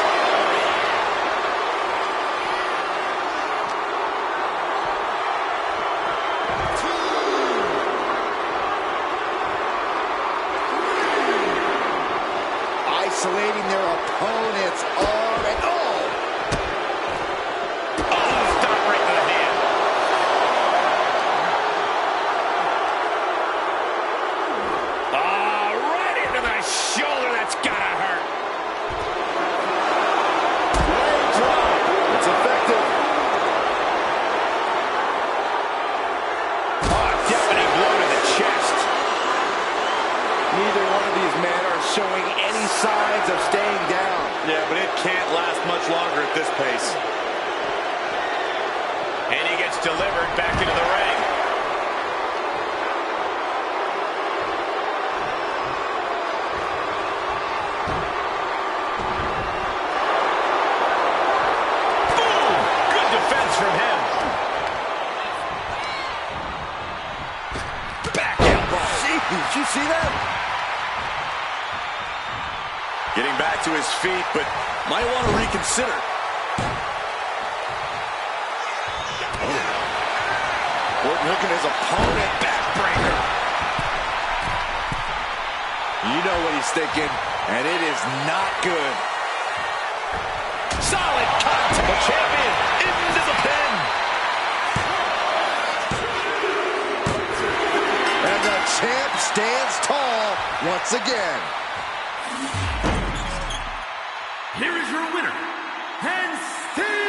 Isolating their opponent's arm and Stop right with the hand. Right into the shoulder. That's gotta hurt. leg drop. It's effective. Deafening blow to the chest. Neither one of these men are showing any signs of staying down. Yeah, but it can't last much longer at this pace. And he gets delivered back into the ring. Boom! Good defense from him. Back elbow. Did you see that? Getting back to his feet, but might want to reconsider. Orton hooking his opponent. Backbreaker. You know what he's thinking, and it is not good. Solid cut. The champion into the pin. And the champ stands tall once again. Here is your winner, and still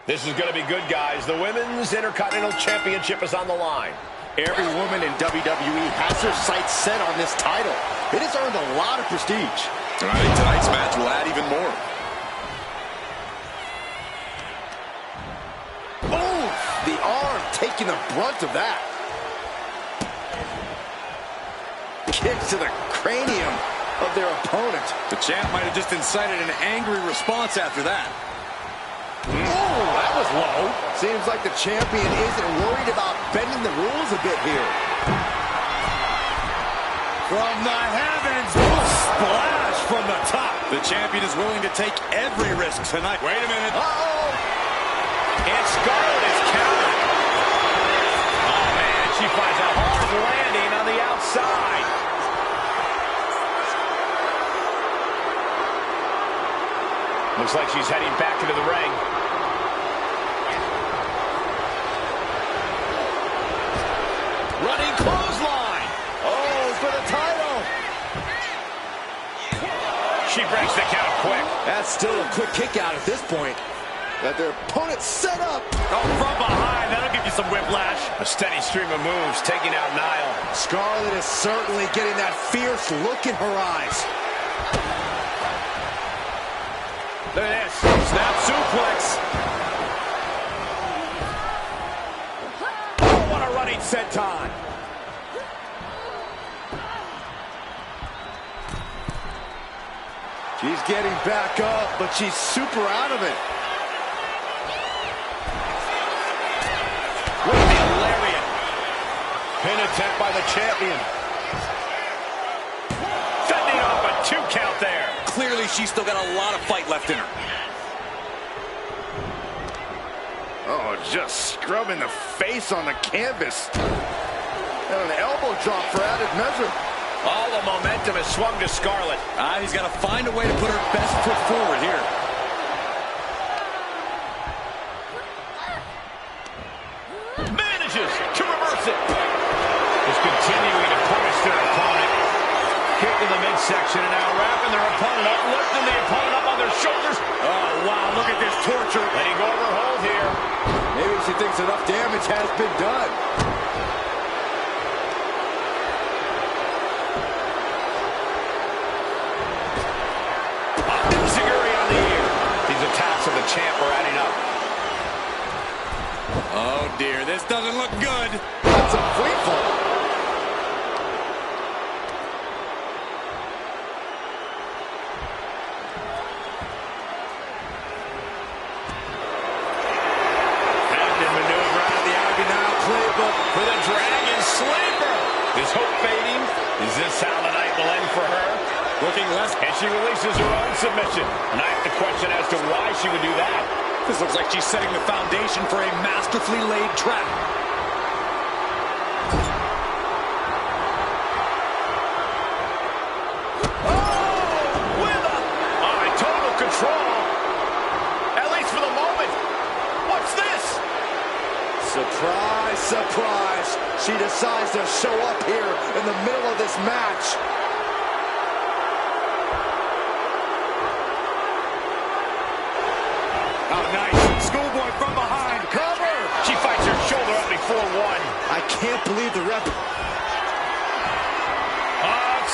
This is going to be good, guys. The Women's Intercontinental Championship is on the line. Every woman in WWE has their sights set on this title. It has earned a lot of prestige. And I think tonight's match will add even more. Oh, the arm taking the brunt of that. Kick to the cranium of their opponent. The champ might have just incited an angry response after that. Oh, that was low. Seems like the champion isn't worried about bending the rules a bit here. From the heavens, splash from the top. The champion is willing to take every risk tonight. Wait a minute. Uh-oh. And Scarlett is countered. Oh, man, she finds a hard landing on the outside. Looks like she's heading back into the ring. Running clothesline. Oh, for the title. She breaks the count quick. That's still a quick kick out at this point. Got their opponent set up. Oh, from behind. That'll give you some whiplash. A steady stream of moves taking out Nile. Scarlett is certainly getting that fierce look in her eyes. Look at this. Snap suplex. Oh, what a running senton. She's getting back up, but she's super out of it. With the lariat. Pin attempt by the champion. Fending off a 2 count there. Clearly, she's still got a lot of fight left in her. Oh, just scrubbing the face on the canvas. And an elbow drop for added measure. All the momentum has swung to Scarlett. He's got to find a way to put her best foot forward here. Manages to reverse it. Is continuing to punish their opponent. Kick in the midsection and now wrapping their opponent up, lifting the opponent up on their shoulders. Oh, wow, look at this torture. Letting go of her hold here. Maybe she thinks enough damage has been done. Enziguri on the ear. These attacks of the champ are adding up. Oh, dear. This doesn't look good. That's a free fall. For the Dragon Sleeper. Is hope fading? Is this how the night will end for her? Looking less. And she releases her own submission. And I have to question as to why she would do that. This looks like she's setting the foundation for a masterfully laid trap. In total control. At least for the moment. What's this? Surprise, surprise. She decides to show up here in the middle of this match. Oh, nice. Schoolboy from behind. Cover. She fights her shoulder up before one. I can't believe the ref.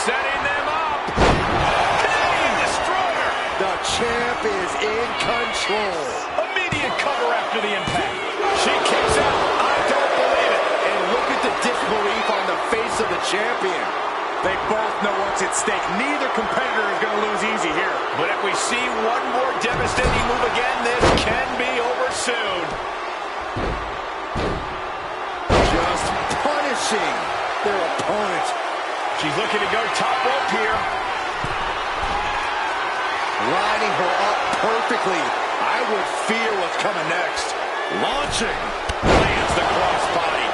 Setting them up. Pain destroyer. The champ is in control. Immediate cover after the impact. She kicks out. I don't believe it. And look at the disbelief on the face of the champion. They both know what's at stake. Neither competitor is going to lose easy here. But if we see one more devastating move again, this can be over soon. Just punishing their opponent. She's looking to go top rope here. Lining her up perfectly. I would fear what's coming next. Launching. Lands the crossbody.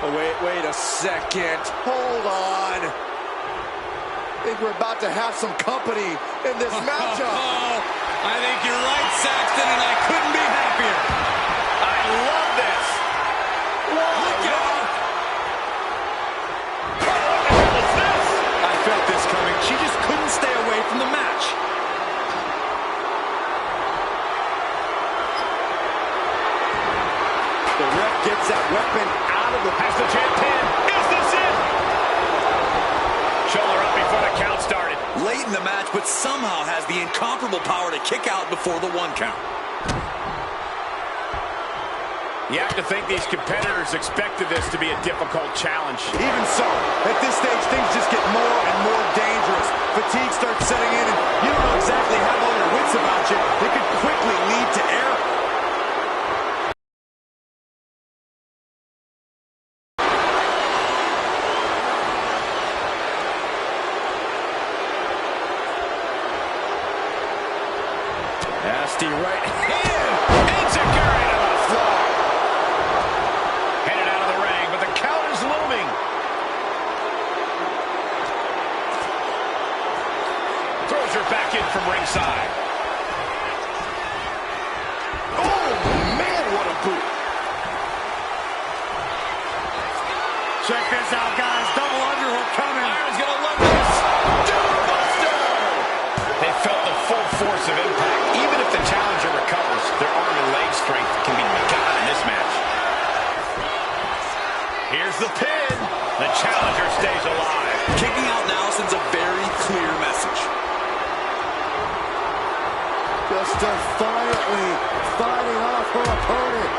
Oh, wait a second. Hold on. I think we're about to have some company in this matchup. I think you're right, Saxton, and I couldn't be happier. I love this. Look out! What the hell is this? I felt this coming. She just couldn't stay away from the match. somehow has the incomparable power to kick out before the 1 count. You have to think these competitors expected this to be a difficult challenge. Even so, at this stage, things just get more and more dangerous. Fatigue starts setting in, and you don't know exactly have all your wits about you. It could quickly lead to error. Nasty right hand. Enziguri to the floor. Headed out of the ring, but the count is looming. Throws her back in from ringside. Oh, man, what a boot. Check this out, guys. Double underhook coming. Byron's going to love this. Doombuster! They felt the full force of impact. Even if the challenger recovers, their arm and leg strength can be gone in this match. Here's the pin. The challenger stays alive. Kicking out now sends a very clear message. Just defiantly fighting off her opponent.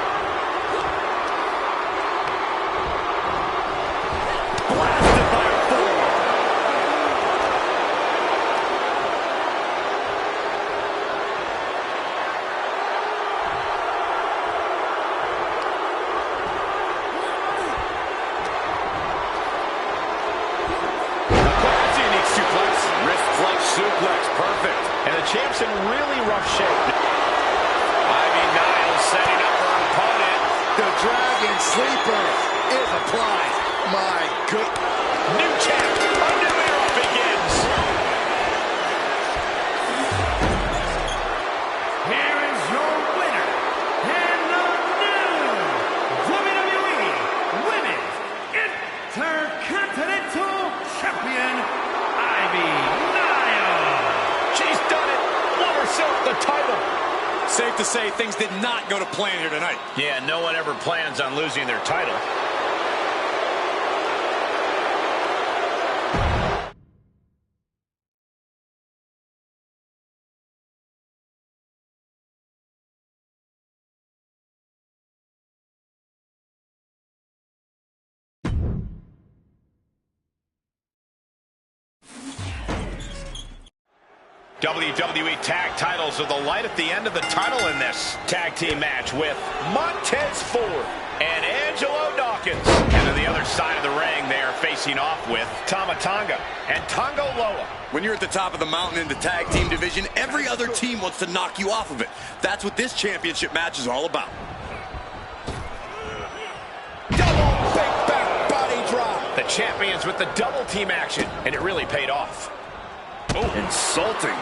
Blasted by a four. Suplex, perfect. And the champ's in really rough shape. Ivy Niles setting up her opponent. The Dragon Sleeper is applied. My good. New champ, a new era begins. Here is your winner, and the new WWE Women's Intercontinental Champion, Ivy. She's done it. Won herself the title. Safe to say things did not go to plan here tonight. Yeah, no one ever plans on losing their title. WWE Tag Titles are the light at the end of the tunnel in this tag team match with Montez Ford and Angelo Dawkins. And on the other side of the ring, they are facing off with Tama Tonga and Tonga Loa. When you're at the top of the mountain in the tag team division, every other team wants to knock you off of it. That's what this championship match is all about. Double big back body drop. The champions with the double team action, and it really paid off. Oh, insulting.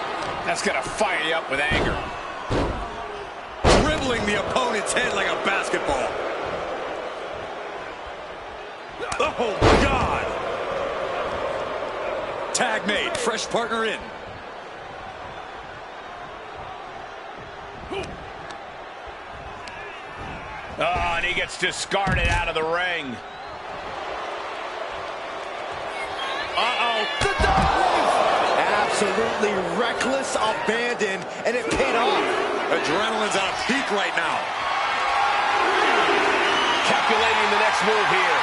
That's going to fire you up with anger. Dribbling the opponent's head like a basketball. Oh, God. Tag made. Fresh partner in. Oh, and he gets discarded out of the ring. Uh-oh. The dog. Absolutely reckless abandon, and it paid off. Adrenaline's on a peak right now. Calculating the next move here.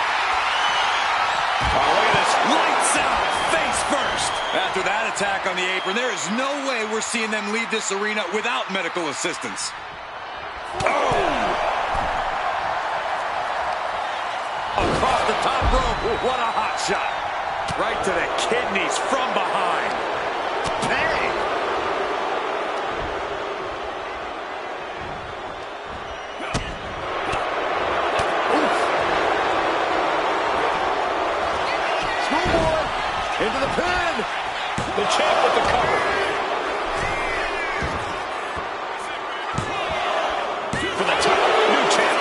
Oh, look at this. Lights out, face first. After that attack on the apron, there is no way we're seeing them leave this arena without medical assistance. Oh! Across the top rope. What a hot shot. Right to the kidneys from behind. Bang! Schoolboy into the pin. The champ with the cover. For the title, new champ.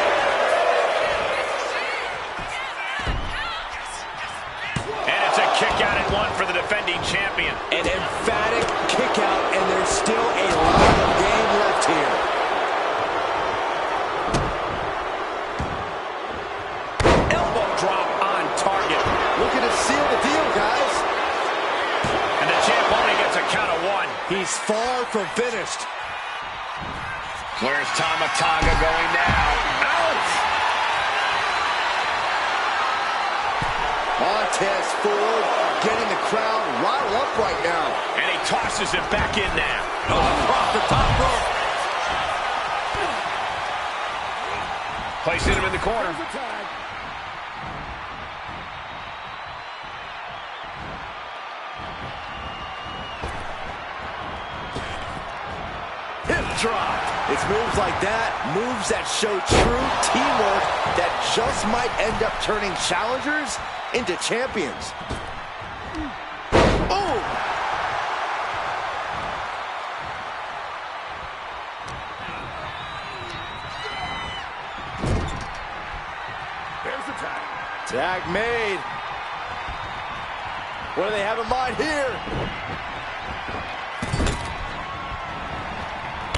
And it's a kick out at one for the defending champion. An emphatic kick out, and there's still a lot of game left here. Elbow drop on target. Looking to seal the deal, guys. And the champ only gets a count of 1. He's far from finished. Where's Tama Tonga going now? Out! Montez Ford getting the crowd riled up right now. And he tosses it back in now. Across the top rope. Placing him in the corner. Hip drop. It's moves like that, moves that show true teamwork that just might end up turning challengers into champions. Oh! There's the tag. Tag made. What do they have in mind here?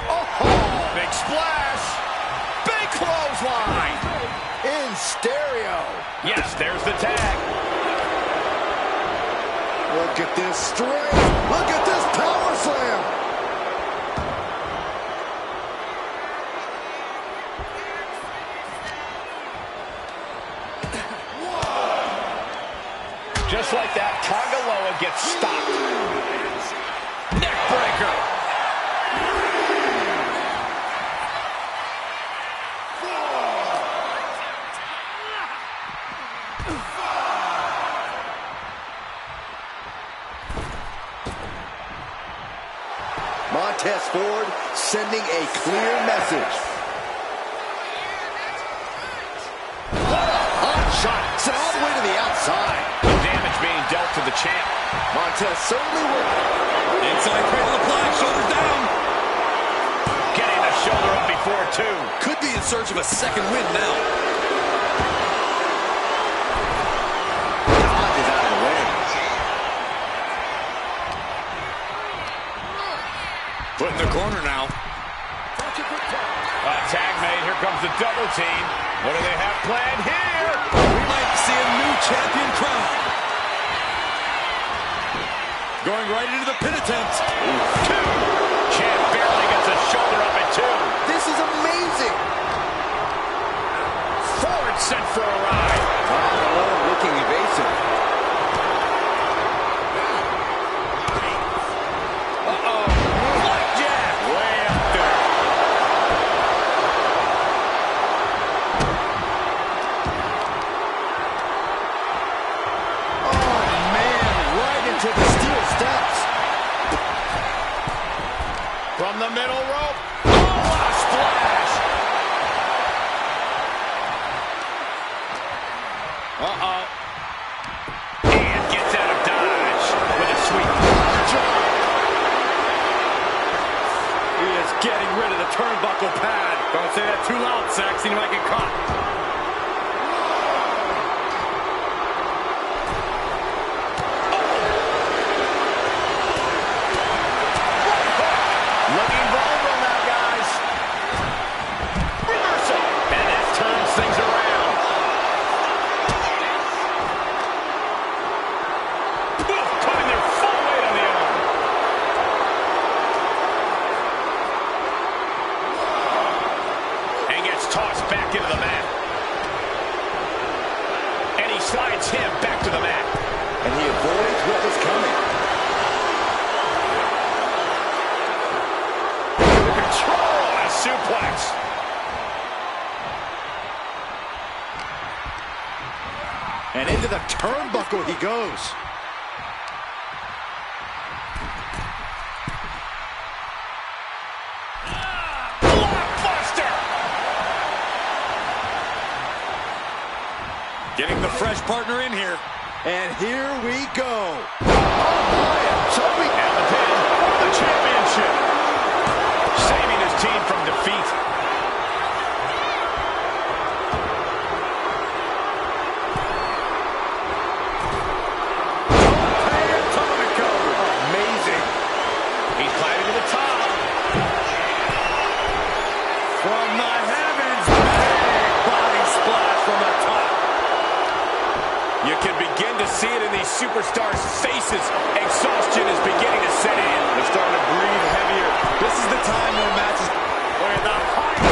Oh! Big splash. Big clothesline. In stereo. Yes, there's the tag. Look at this strength. Look at this power slam. Just like that, Tonga Loa gets stopped. Neck breaker. Montez Ford sending a clear message. What a hot shot. Sent all the way to the outside. No damage being dealt to the champ. Montez certainly will. Inside cradle applied, shoulders down. Getting the shoulder up before 2. Could be in search of a second win now. Dodge is out of the way. Put in the corner now. Tag made. Here comes the double team. What do they have planned here? We might see a new champion crown. Going right into the pin attempt. 2. Champ barely gets a shoulder up at 2. This is amazing. Ford sent for a ride. Looking evasive. Blackjack. Way up there. Oh, man, right into the steel steps. From the middle rope. Oh, what a splash. Uh-oh. And gets out of dodge with a sweep. He is getting rid of the turnbuckle pad. Don't say that too loud, Saxon. You might get caught. Looking vulnerable now, guys. Reversal. And that turns things around. Putting their full weight on the arm. And gets tossed back into the mat. And he slides him back to the mat. And he avoids what was coming. Control and a suplex. And into the turnbuckle he goes. Blockbuster. Getting the fresh partner in here. And here we go. Oh, my. Jumping. And the pin for the championship. Saving his team from defeat. Amazing. He's climbing to the top. From the heavens, big body splash from the top. You can begin to see it in these superstars' faces. Exhaustion is beginning to set in. They're starting to breathe heavier. This is the time where matches... Look at the height.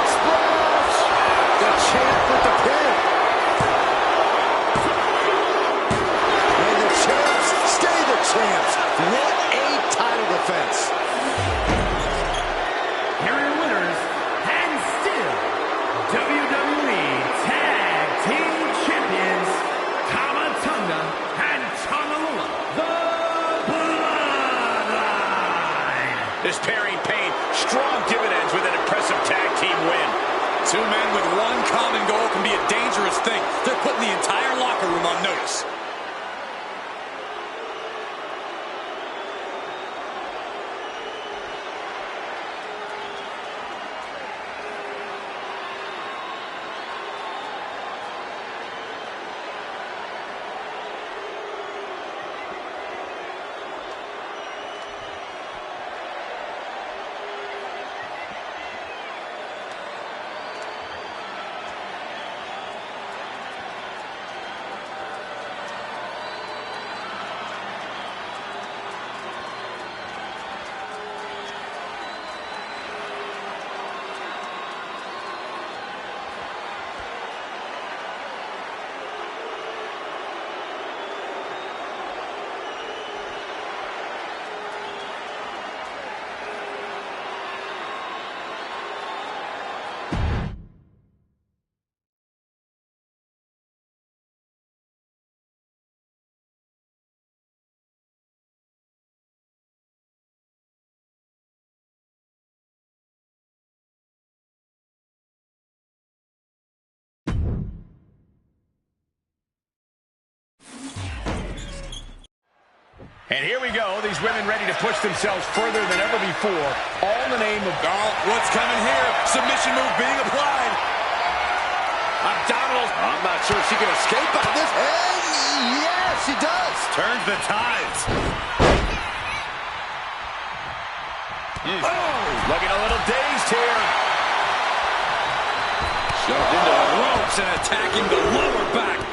Splash! The champ with the pin. And the champs stay the champs. What a title defense. Here are your winners, and still WWE Tag Team Champions, Tama Tonga and Tonga the Bloodline. This pairing paid strong dividends with an impressive tag team win. Two men with one common goal can be a dangerous thing. They're putting the entire locker room on notice. And here we go. These women ready to push themselves further than ever before. All in the name of... Oh, what's coming here? Submission move being applied. Abdominals. I'm not sure she can escape out of this. And yes, she does. Turns the tides. Oh, looking a little dazed here. Shoved into the ropes and attacking the lower back.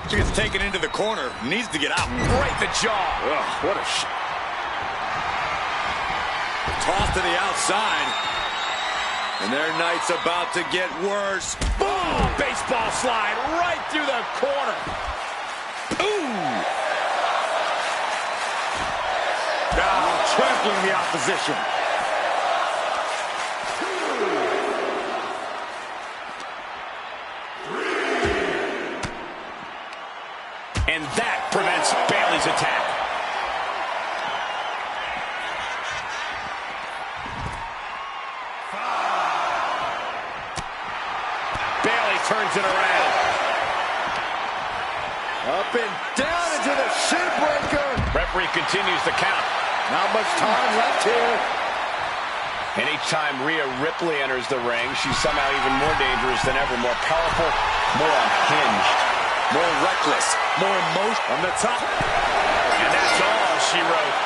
She gets taken into the corner. Needs to get out. Right the jaw. Ugh, what a shot. Toss to the outside. And their night's about to get worse. Boom! Baseball slide right through the corner. Ooh! Trampling the opposition. And that prevents Bayley's attack. Bayley turns it around. Up and down into the shin breaker. Referee continues the count. Not much time left here. Anytime Rhea Ripley enters the ring, she's somehow even more dangerous than ever. More powerful, more unhinged. More reckless, more emotional. From the top. And that's all she wrote.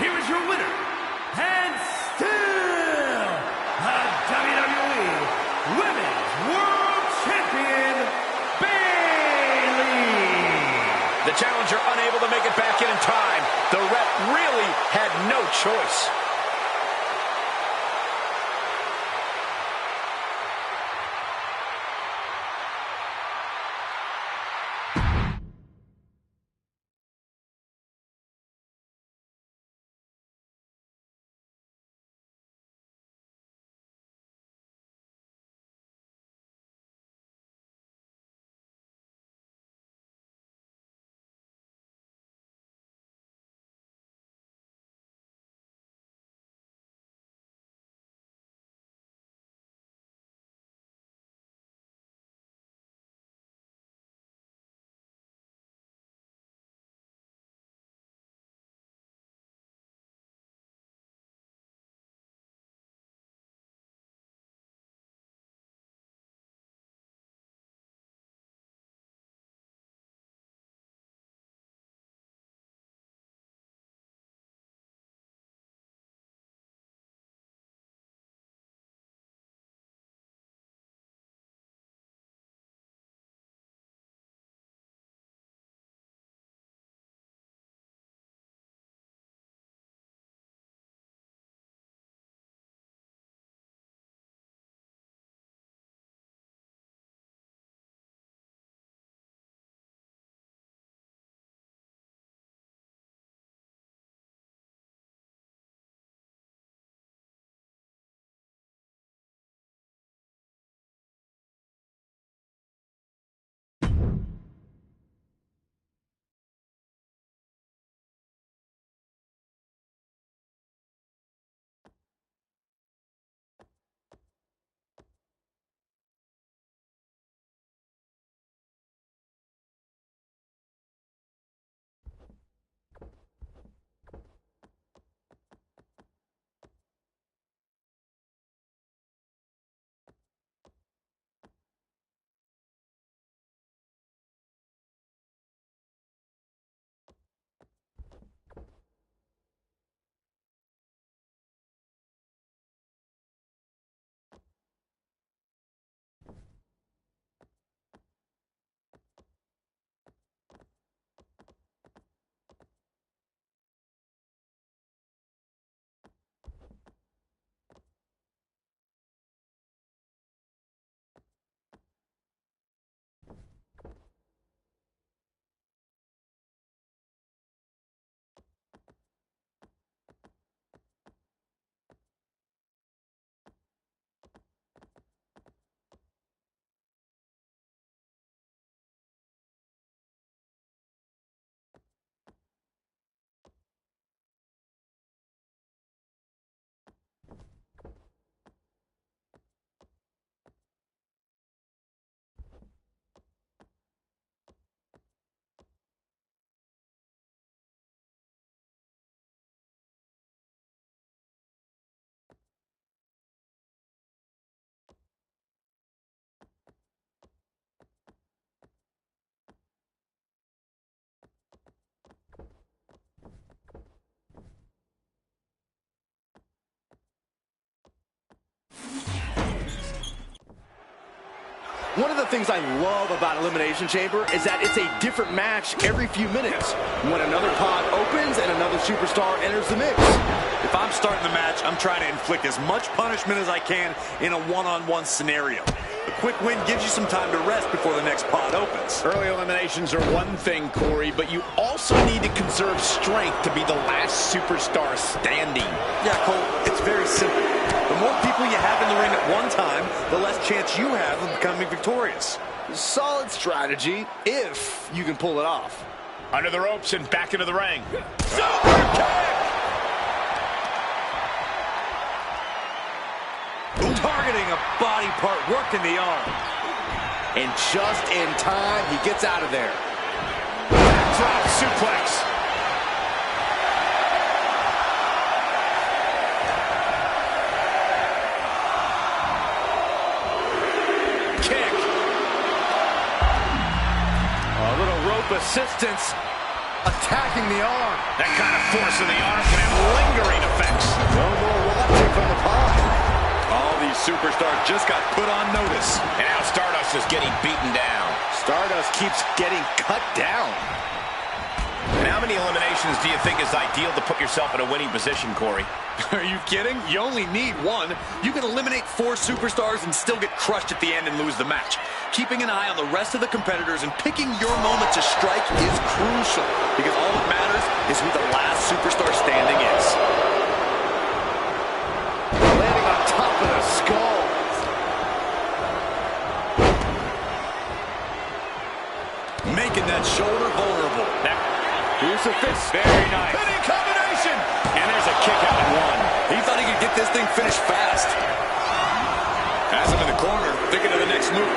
Here is your winner, and still a WWE Women's World Champion, Bayley. The challenger unable to make it back in time. The ref really had no choice. One of the things I love about Elimination Chamber is that it's a different match every few minutes. When another pod opens and another superstar enters the mix. If I'm starting the match, I'm trying to inflict as much punishment as I can in a one-on-one scenario. A quick win gives you some time to rest before the next pod opens. Early eliminations are one thing, Corey, but you also need to conserve strength to be the last superstar standing. Yeah, Cole, it's very simple. The more people you have in the ring at one time, the less chance you have of becoming victorious. Solid strategy if you can pull it off. Under the ropes and back into the ring. Super kick! Targeting a body part, working the arm. And just in time, he gets out of there. Drop suplex. Kick. A little rope assistance. Attacking the arm. That kind of force in the arm can have lingering effects. No more watching from the pod. All these superstars just got put on notice. And now Stardust is getting beaten down. Stardust keeps getting cut down. And how many eliminations do you think is ideal to put yourself in a winning position, Corey? Are you kidding? You only need one. You can eliminate 4 superstars and still get crushed at the end and lose the match. Keeping an eye on the rest of the competitors and picking your moment to strike is crucial, because all that matters is who the last superstar standing is. Landing on top of the skull. Making that shoulder vulnerable. Here's a fist. Very nice. Pinning combination. And there's a kick out at 1. He thought he could get this thing finished fast. Has him in the corner, thinking of the next move.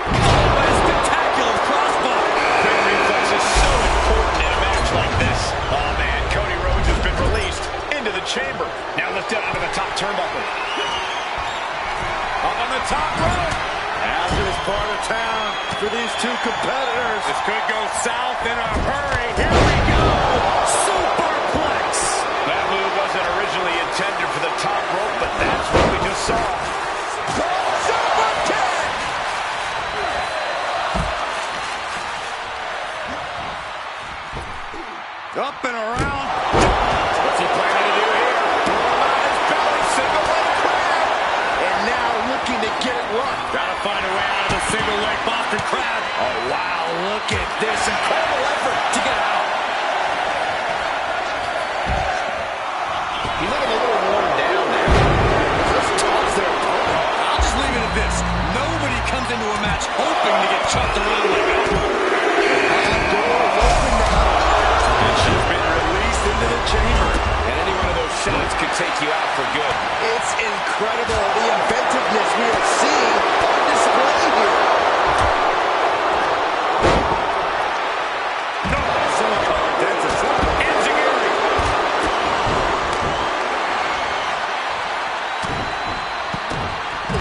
Oh, a spectacular crossbody. Quick reflex is so important in a match like this. Oh, man, Cody Rhodes has been released into the chamber. Now lifted onto the top turnbuckle. Up on the top rope. Hazardous part of town for these two competitors. This could go south in a hurry. Here we go. Superplex. That move wasn't originally intended for the top rope, but that's what we just saw. Super kick. Up and around. What's he planning to do here? Throwing on his belly, single leg crab. And now looking to get it right. Gotta find a way out of the single leg Boston Crab. Oh, wow, look at this incredible effort to get out. He's looking a little worn down there. Just toss their opponent. I'll just leave it at this. Nobody comes into a match hoping to get chucked around like that. Doors open now. And she's been released into the chamber. And any one of those shots could take you out for good. It's incredible, the inventiveness we are seeing on display here. No, someone call it dentist. Enziguri.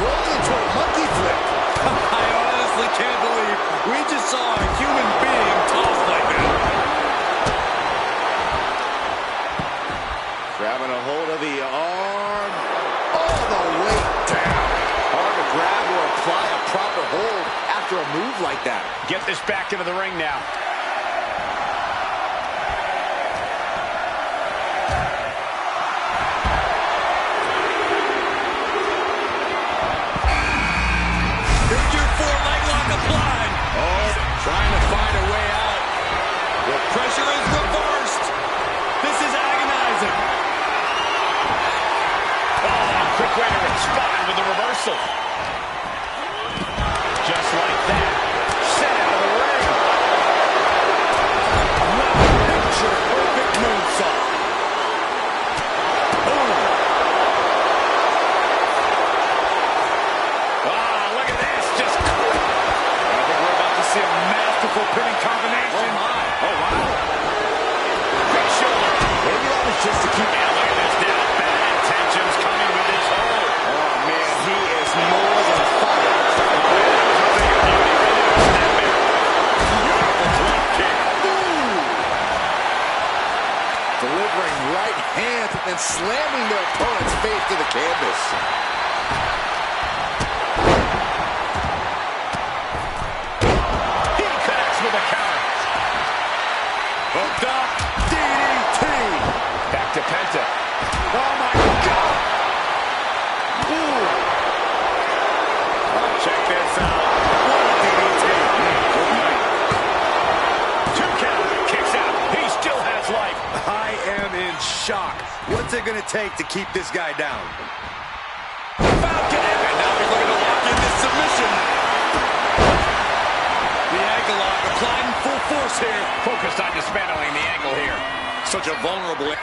Rolling into a monkey flip. I honestly can't believe we just saw a human being tossed like that. Grabbing a hold of the arm. All the way down. Hard to grab or apply a proper hold after a move like that. Get this back into the ring now. Figure 4 leg lock applied. Oh, trying to find a way out. The pressure is reversed. This is agonizing. Oh, quick way to respond with the reversal. Just like that. Set out of the ring. Picture perfect moonsault. Boom. Ah, look at this. Just I think we're about to see a masterful pinning combination. Oh, my. Oh, wow. Big shoulder. Maybe that was just to keep. And look at this now. Bad intentions coming with this hold. Oh, man, he is more than fired. That was a thing of beauty delivering right hands and then slamming their opponent's face to the canvas. He connects with a counter. Hooked up, DDT. Back to Penta. Oh my God. Ooh. Oh, check this out. What a DDT. Good night. 2 count. Kicks out. He still has life. I am in shock. What's it going to take to keep this guy down? Falcon, and now they're looking to lock in this submission. The ankle lock applied in full force here. Focused on dismantling the ankle here. Such a vulnerable.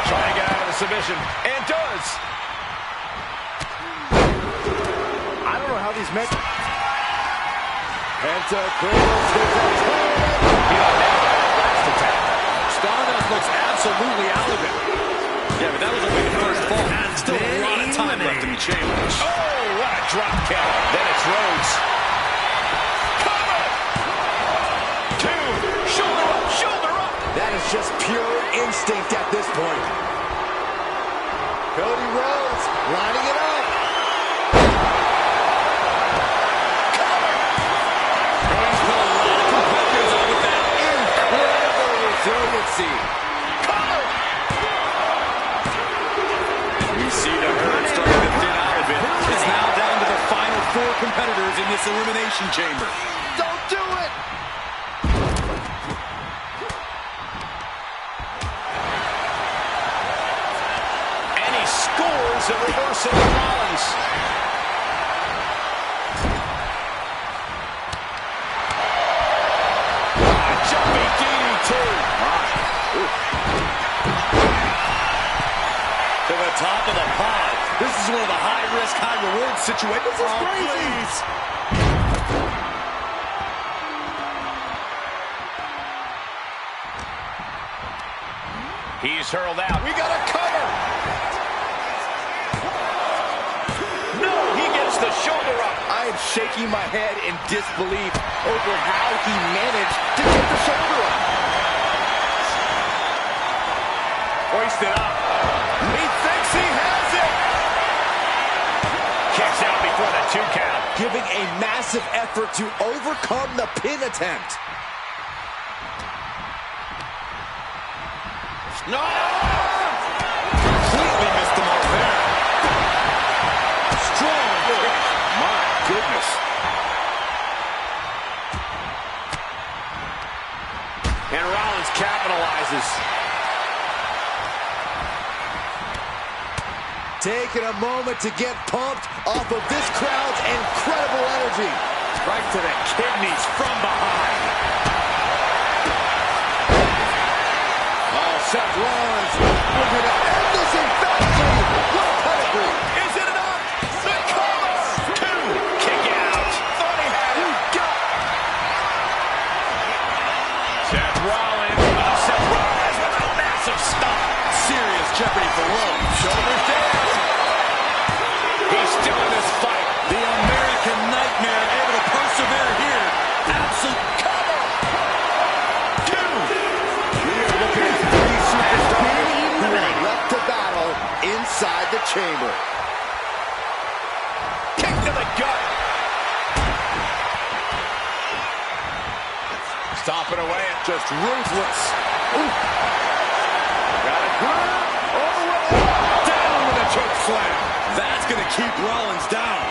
Trying to get out of the submission. And does. I don't know how these men... Penta cradles his opponent. Last attack. Stardust looks absolutely out of it. Yeah, but that was only the first fall. Still a lot of time left in the chamber. Oh, what a drop kick. Then it's Rhodes. Cover. 2. Shoulder up. Shoulder up. That is just pure instinct at this point. Cody Rhodes lining it up. He's put a lot of competitors up with that Incredible resiliency. Cover. We see the herd starting to thin out a bit. It's now down to the final 4 competitors in this elimination chamber. Don't do it. And he scores a reversal of Rollins. A jumping DDT. To the top of the pod. This is one of the high-risk, high-reward situations. This is crazy. He's hurled out. We got a cover. No, he gets the shoulder up. I am shaking my head in disbelief over how he managed to get the shoulder up. Hoisted up. He thinks he has it. Kicks out before the 2 count. Giving a massive effort to overcome the pin attempt. No! Completely missed the mark there. Strong kick. My goodness. And Rollins capitalizes. Taking a moment to get pumped off of this crowd's incredible energy. Right to the kidneys from behind. Seth Rollins looking to end this emphatically. What a pedigree. Is it enough? The cover. 2. Kick out. Thought he had it. Seth Rollins. Seth Rollins with a massive stop. Serious jeopardy for Rhodes. Shoulders down. He's still in this fight. The American Nightmare able to persevere here. Absolute Cover. 2. We are looking at 3 superstars who are left to battle inside the chamber. Kick to the gut. Stomping away. Just ruthless. Got it. All the way up. Down with a choke slam. That's going to keep Rollins down.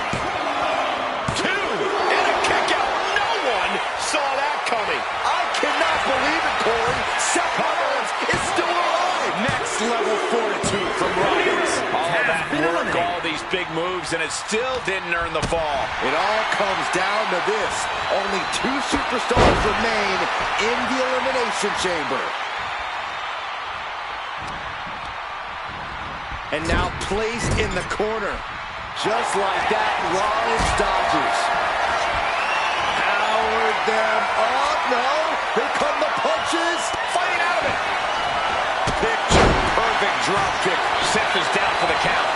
2. And a kick out. No one saw that coming. I cannot believe it, Corey. Seth Rollins is still alive. Next level fortitude from Rollins. All that work, all these big moves, and it still didn't earn the fall. It all comes down to this. Only 2 superstars remain in the Elimination Chamber. And now placed in the corner. Just like that, Rollins dodges. Powered them up. No, here come the punches. Fighting out of it. Picture perfect drop kick. Seth is down for the count.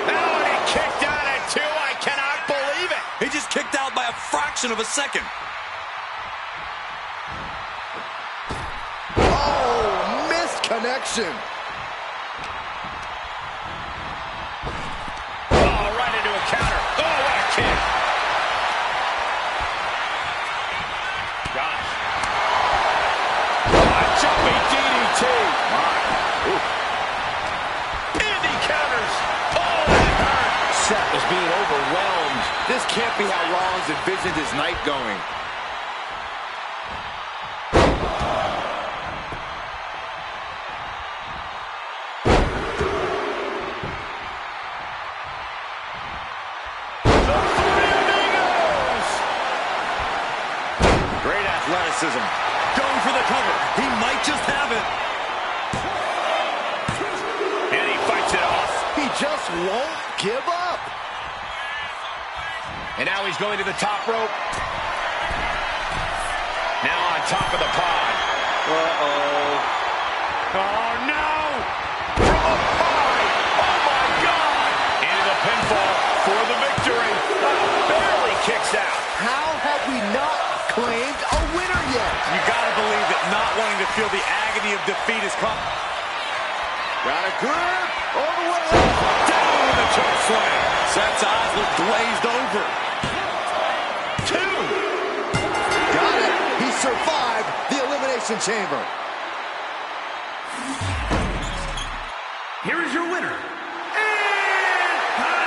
Now he kicked out at 2. I cannot believe it. He just kicked out by a fraction of a second. action. Oh, right into a counter. Oh, what a kick. Gosh. Oh, a jumping DDT. And he counters. Oh, that hurt. Seth is being overwhelmed. This can't be how Rollins envisioned his night going. Great athleticism. Going for the cover. He might just have it. And he fights it off. He just won't give up. And now he's going to the top rope. Now on top of the pod. Uh-oh. Oh, no! From a pod! Oh, my God! Into the pinfall for the victory. Barely kicks out. How have we not claimed a winner yet? You gotta believe that not wanting to feel the agony of defeat is caught. Got a grip all the way. Down with a choke slam. Seth's eyes look glazed over. Two. Got it. He survived the Elimination Chamber. Here is your winner, Anthony!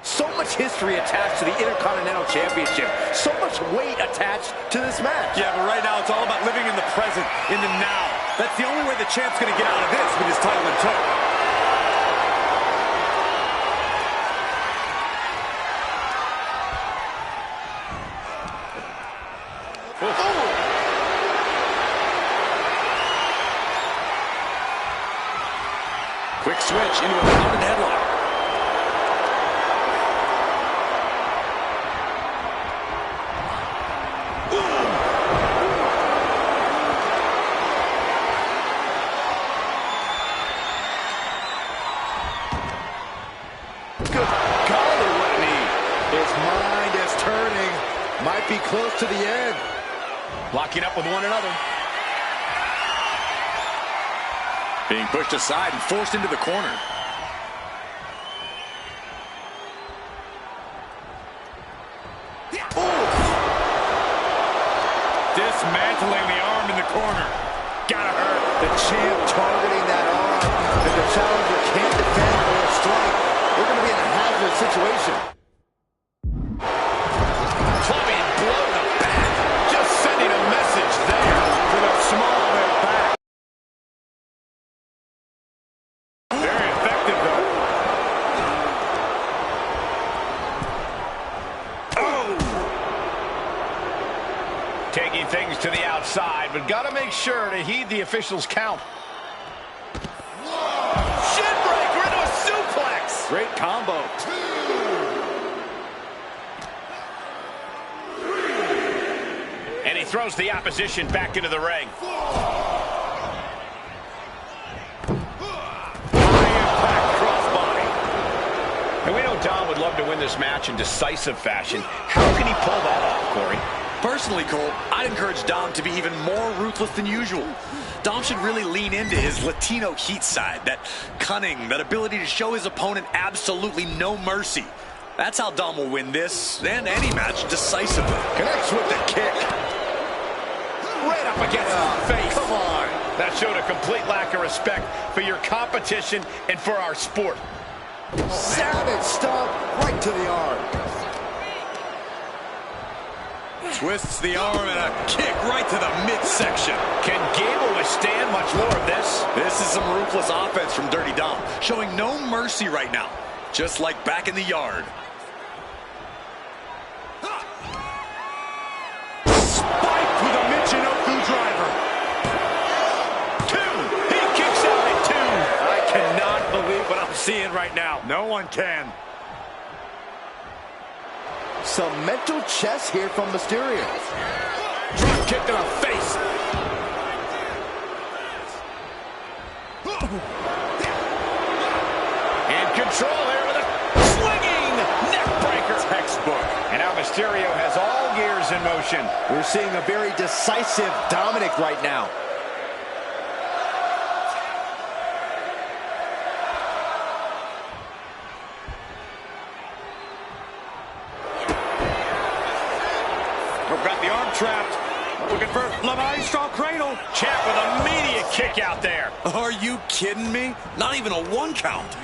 So much history attached to the Intercontinental Championship. So much weight attached to this match. Yeah, but right now it's all about living in the present, in the now. That's the only way the champ's going to get out of this with his title in tow. Quick switch into a mounted headlock. Good golly, what a knee. His mind is turning. Might be close to the end. Locking up with one another. Being pushed aside and forced into the corner. Dismantling the arm in the corner. Gotta hurt. The champ targeting that arm. If the challenger can't defend or strike, we're going to be in a hazardous situation. to the outside, but got to make sure to heed the officials' count. Shin breaker into a suplex. Great combo. And he throws the opposition back into the ring. And we know Dom would love to win this match in decisive fashion. How can he pull that off, Corey? Personally, Cole, I'd encourage Dom to be even more ruthless than usual. Dom should really lean into his Latino heat side, that cunning, that ability to show his opponent absolutely no mercy. That's how Dom will win this and any match decisively. Connects with the kick. Right up against his face. Come on. That showed a complete lack of respect for your competition and for our sport. Savage stomp right to the arm. Twists the arm and a kick right to the midsection. Can Gable withstand much more of this? This is some ruthless offense from Dirty Dom, showing no mercy right now, just like back in the yard. Spike with a Michinoku driver. 2. He kicks out at 2. I cannot believe what I'm seeing right now. No one can. Some mental chess here from Mysterio. Drop kick to the face. In control here with a swinging neck breaker. Textbook. And now Mysterio has all gears in motion. We're seeing a very decisive Dominic right now. We've got the arm trapped. Looking for La Maestro Cradle. Champ with an immediate kick out there. Are you kidding me? Not even a 1 count.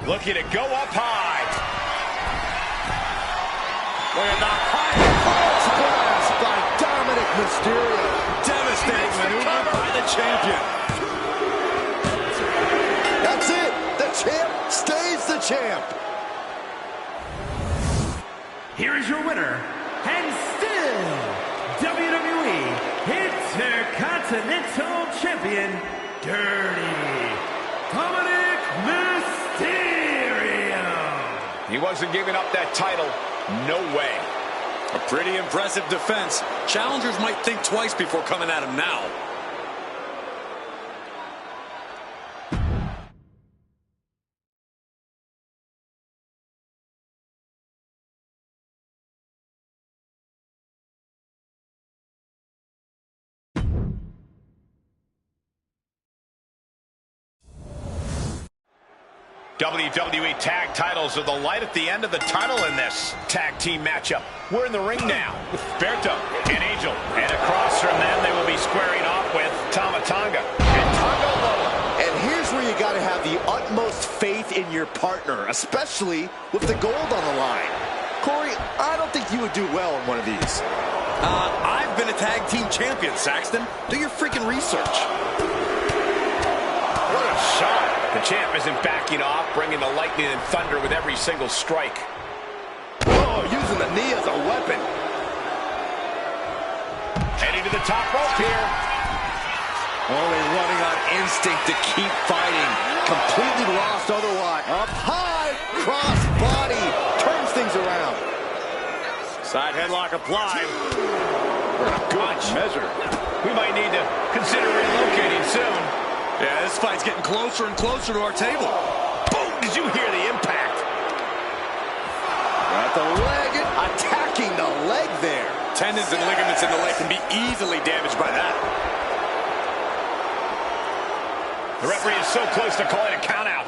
Looking to go up high. Look at the high cross blast by Dominic Mysterio. Devastating maneuver by the champion. That's it. The champ stays the champ. Here is your winner, and still WWE Intercontinental Champion, Dirty Dominic Mysterio. He wasn't giving up that title. No way. A pretty impressive defense. Challengers might think twice before coming at him now. WWE Tag Titles are the light at the end of the tunnel in this tag team matchup. We're in the ring now with Berto and Angel. And across from them, they will be squaring off with Tama Tonga and Tonga Loa. And here's where you got to have the utmost faith in your partner, especially with the gold on the line. Corey, I don't think you would do well in one of these. I've been a tag team champion, Saxton. Do your freaking research. What a shot. The champ isn't backing off, bringing the lightning and thunder with every single strike. Oh, using the knee as a weapon. Heading to the top rope here. Only running on instinct to keep fighting. Completely lost otherwise. Up high, cross body. Turns things around. Side headlock applied. Good measure. We might need to consider relocating soon. Yeah, this fight's getting closer and closer to our table. Boom! Did you hear the impact? At the leg, attacking the leg there. Tendons and ligaments in the leg can be easily damaged by that. The referee is so close to calling a count out.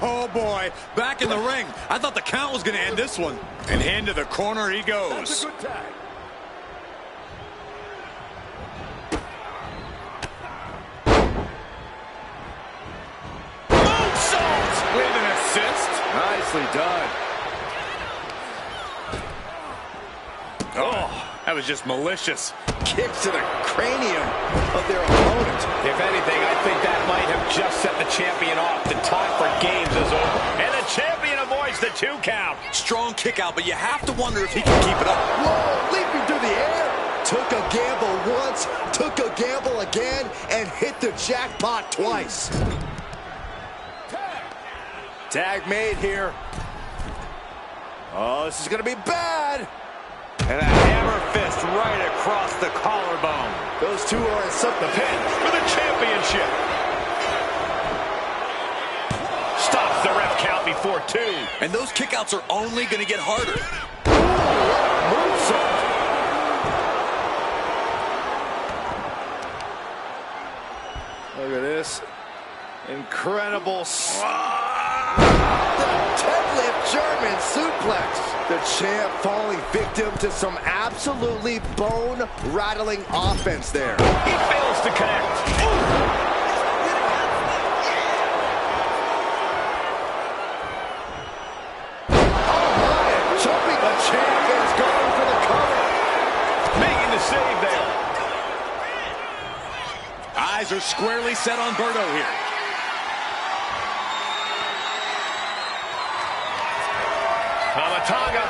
Oh, boy. Back in the ring. I thought the count was going to end this one. And into the corner he goes. With an assist. Nicely done. Oh, that was just malicious. Kicks to the cranium of their opponent. If anything, I think that might have just set the champion off. The time for games is over. And the champion avoids the 2 count. Strong kick out, but you have to wonder if he can keep it up. Whoa, leaping through the air. Took a gamble once, took a gamble again, and hit the jackpot twice. Tag made here. Oh, this is going to be bad. And a hammer fist right across the collarbone. Those two are in something. The pin for the championship. Stops the ref count before 2. And those kickouts are only going to get harder. Moonsault. Look at this. Incredible. The deadlift German suplex. The champ falling victim to some absolutely bone-rattling offense there. He fails to connect. Oh my! Jumping. The champ is going for the cover. Making the save there. Eyes are squarely set on Berto here. Tonga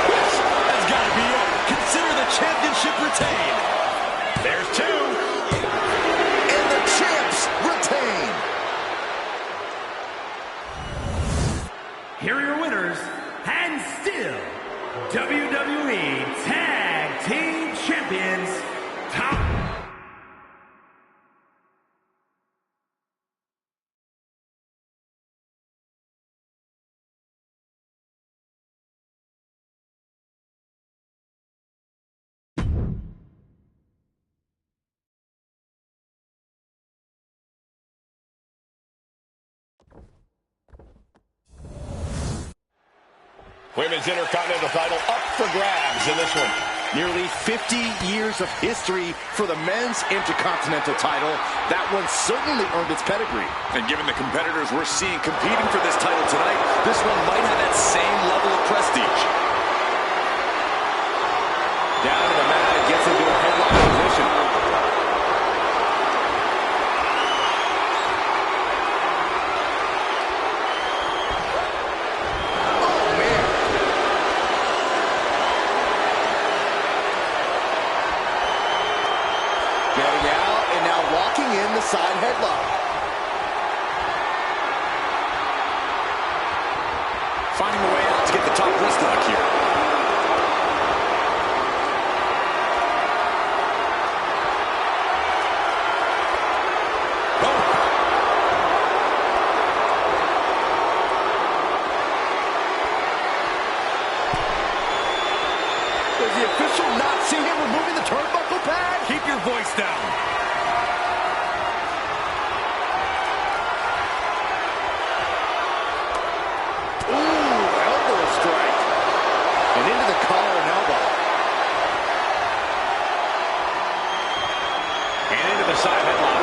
twist. That's got to be it. Consider the championship retained. There's 2. And the champs retain. Here are your winners, and still WWE Tag Team Champions, Tom. Women's Intercontinental title up for grabs in this one. Nearly 50 years of history for the men's Intercontinental title. That one certainly earned its pedigree. And given the competitors we're seeing competing for this title tonight, this one might have that same level of prestige. Down to the mat, it gets into a headlock position. Side headlock. Finding a way out to get the top wrist lock here. Oh. Does the official not see him removing the turnbuckle pad? Keep your voice down. Side headlock.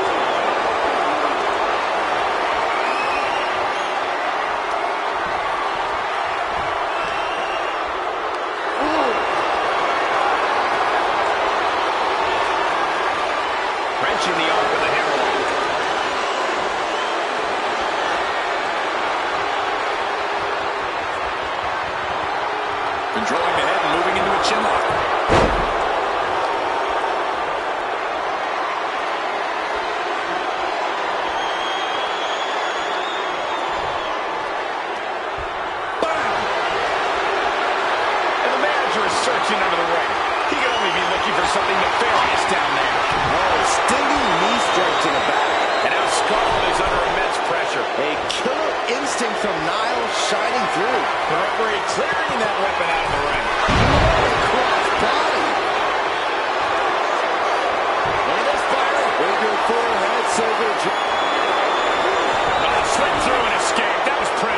Wrenching the arm with a hammerlock. Controlling the head and moving into a chinlock. Searching under the ring. He could only be looking for something nefarious down there. Oh, stinging knee strike to the back. And now Scarlett is under immense pressure. A killer instinct from Niles shining through. The referee clearing that weapon out of the ring. Cross body. Look at this fire. With your forehead, Silver. Slipped through and escaped. That was pretty.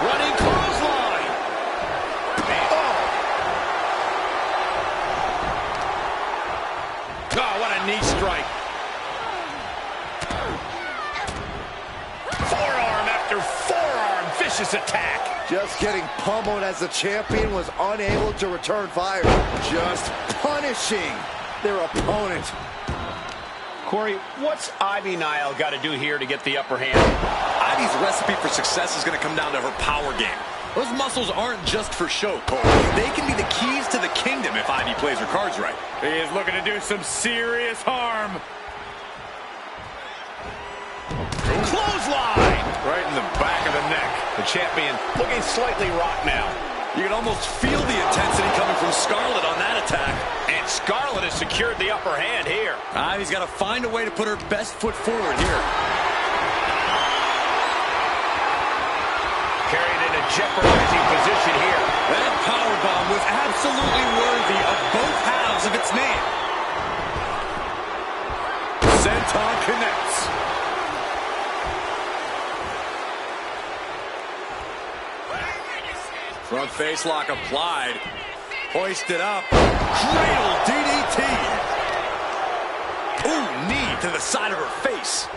Running clothesline. Oh, what a knee strike. Forearm after forearm. Vicious attack. Just getting pummeled as the champion was unable to return fire. Just punishing their opponent. Corey, what's Ivy Nile got to do here to get the upper hand? Ivy's recipe for success is going to come down to her power game. Those muscles aren't just for show, Cole. They can be the keys to the kingdom if Ivy plays her cards right. He is looking to do some serious harm. Clothesline! Right in the back of the neck. The champion looking slightly rocked now. You can almost feel the intensity coming from Scarlett on that attack. And Scarlett has secured the upper hand here. Ivy's got to find a way to put her best foot forward here. Carried in a jeopardizing position here. That powerbomb was absolutely worthy of both halves of its name. Senton connects. Front face lock applied. Hoisted up. Cradle DDT. Ooh, knee to the side of her face.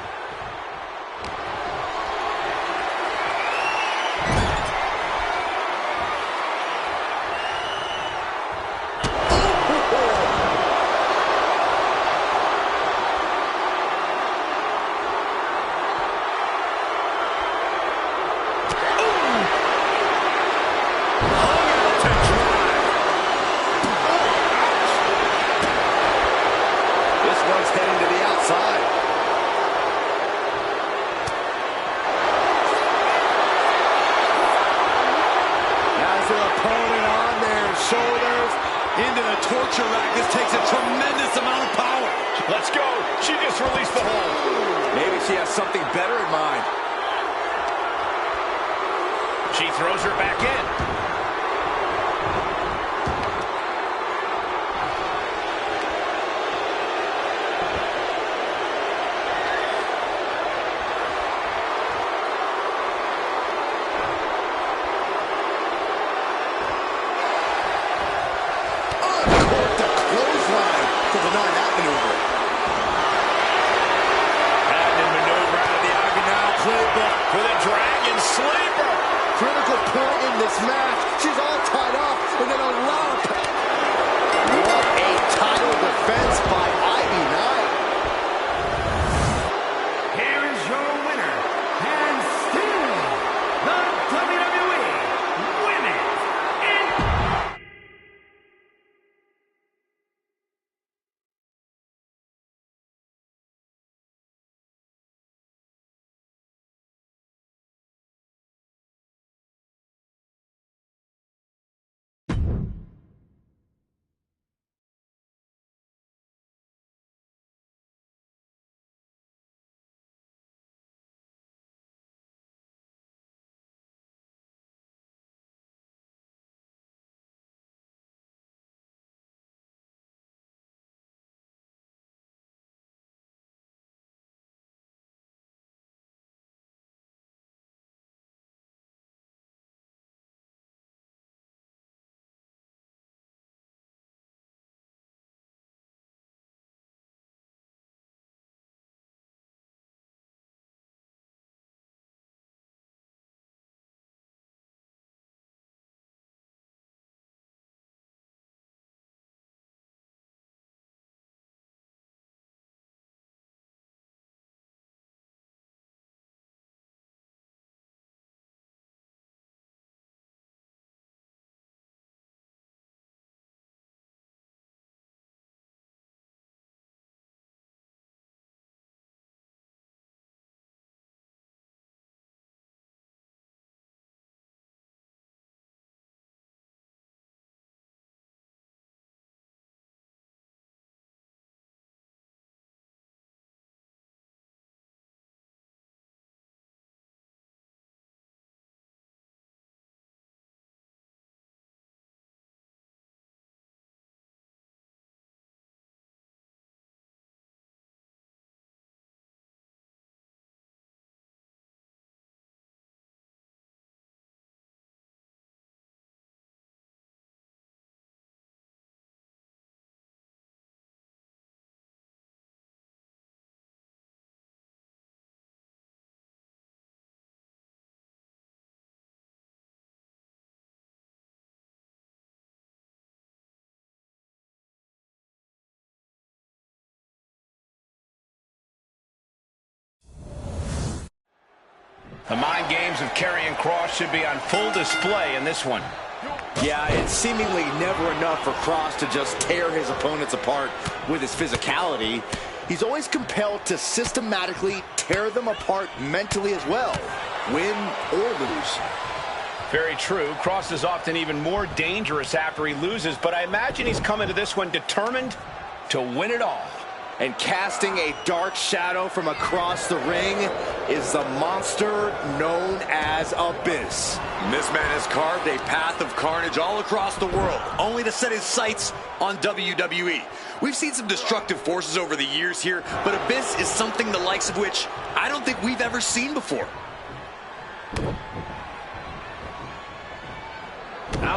Into the torture rack. This takes a tremendous amount of power. Let's go. She just released the hold. Maybe she has something better in mind. She throws her back in. With a dragon sleeper. Critical point in this match. The mind games of Karrion Kross should be on full display in this one. Yeah, it's seemingly never enough for Kross to just tear his opponents apart with his physicality. He's always compelled to systematically tear them apart mentally as well, win or lose. Very true. Kross is often even more dangerous after he loses, but I imagine he's come into this one determined to win it all. And casting a dark shadow from across the ring is the monster known as Abyss. This man has carved a path of carnage all across the world, only to set his sights on WWE. We've seen some destructive forces over the years here, but Abyss is something the likes of which I don't think we've ever seen before.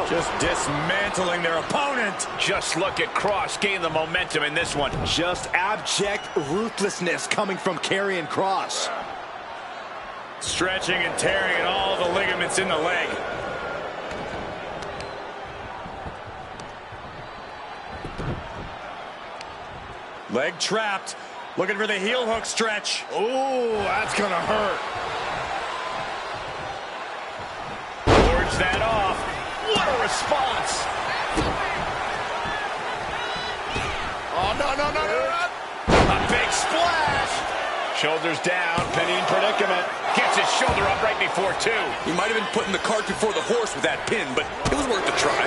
Just dismantling their opponent. Just look at Kross gain the momentum in this one. Just abject ruthlessness coming from Karrion Kross. Stretching and tearing at all the ligaments in the leg. Leg trapped. Looking for the heel hook stretch. Ooh, that's gonna hurt. Forge that off. What a response. Oh, no. A big splash. Shoulders down, pinning predicament. Gets his shoulder up right before two. He might have been putting the cart before the horse with that pin, but it was worth a try.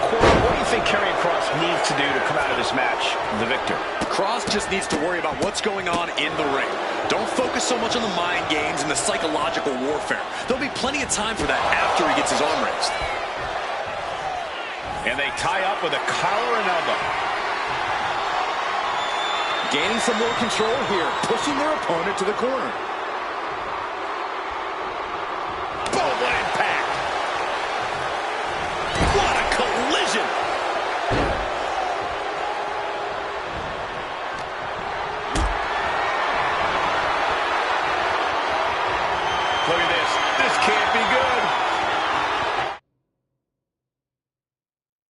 Corey, what do you think Karrion Kross needs to do to come out of this match the victor? Kross just needs to worry about what's going on in the ring. Don't focus so much on the mind games and the psychological warfare. There'll be plenty of time for that after he gets his arm raised. And they tie up with a collar and elbow. Gaining some more control here, pushing their opponent to the corner.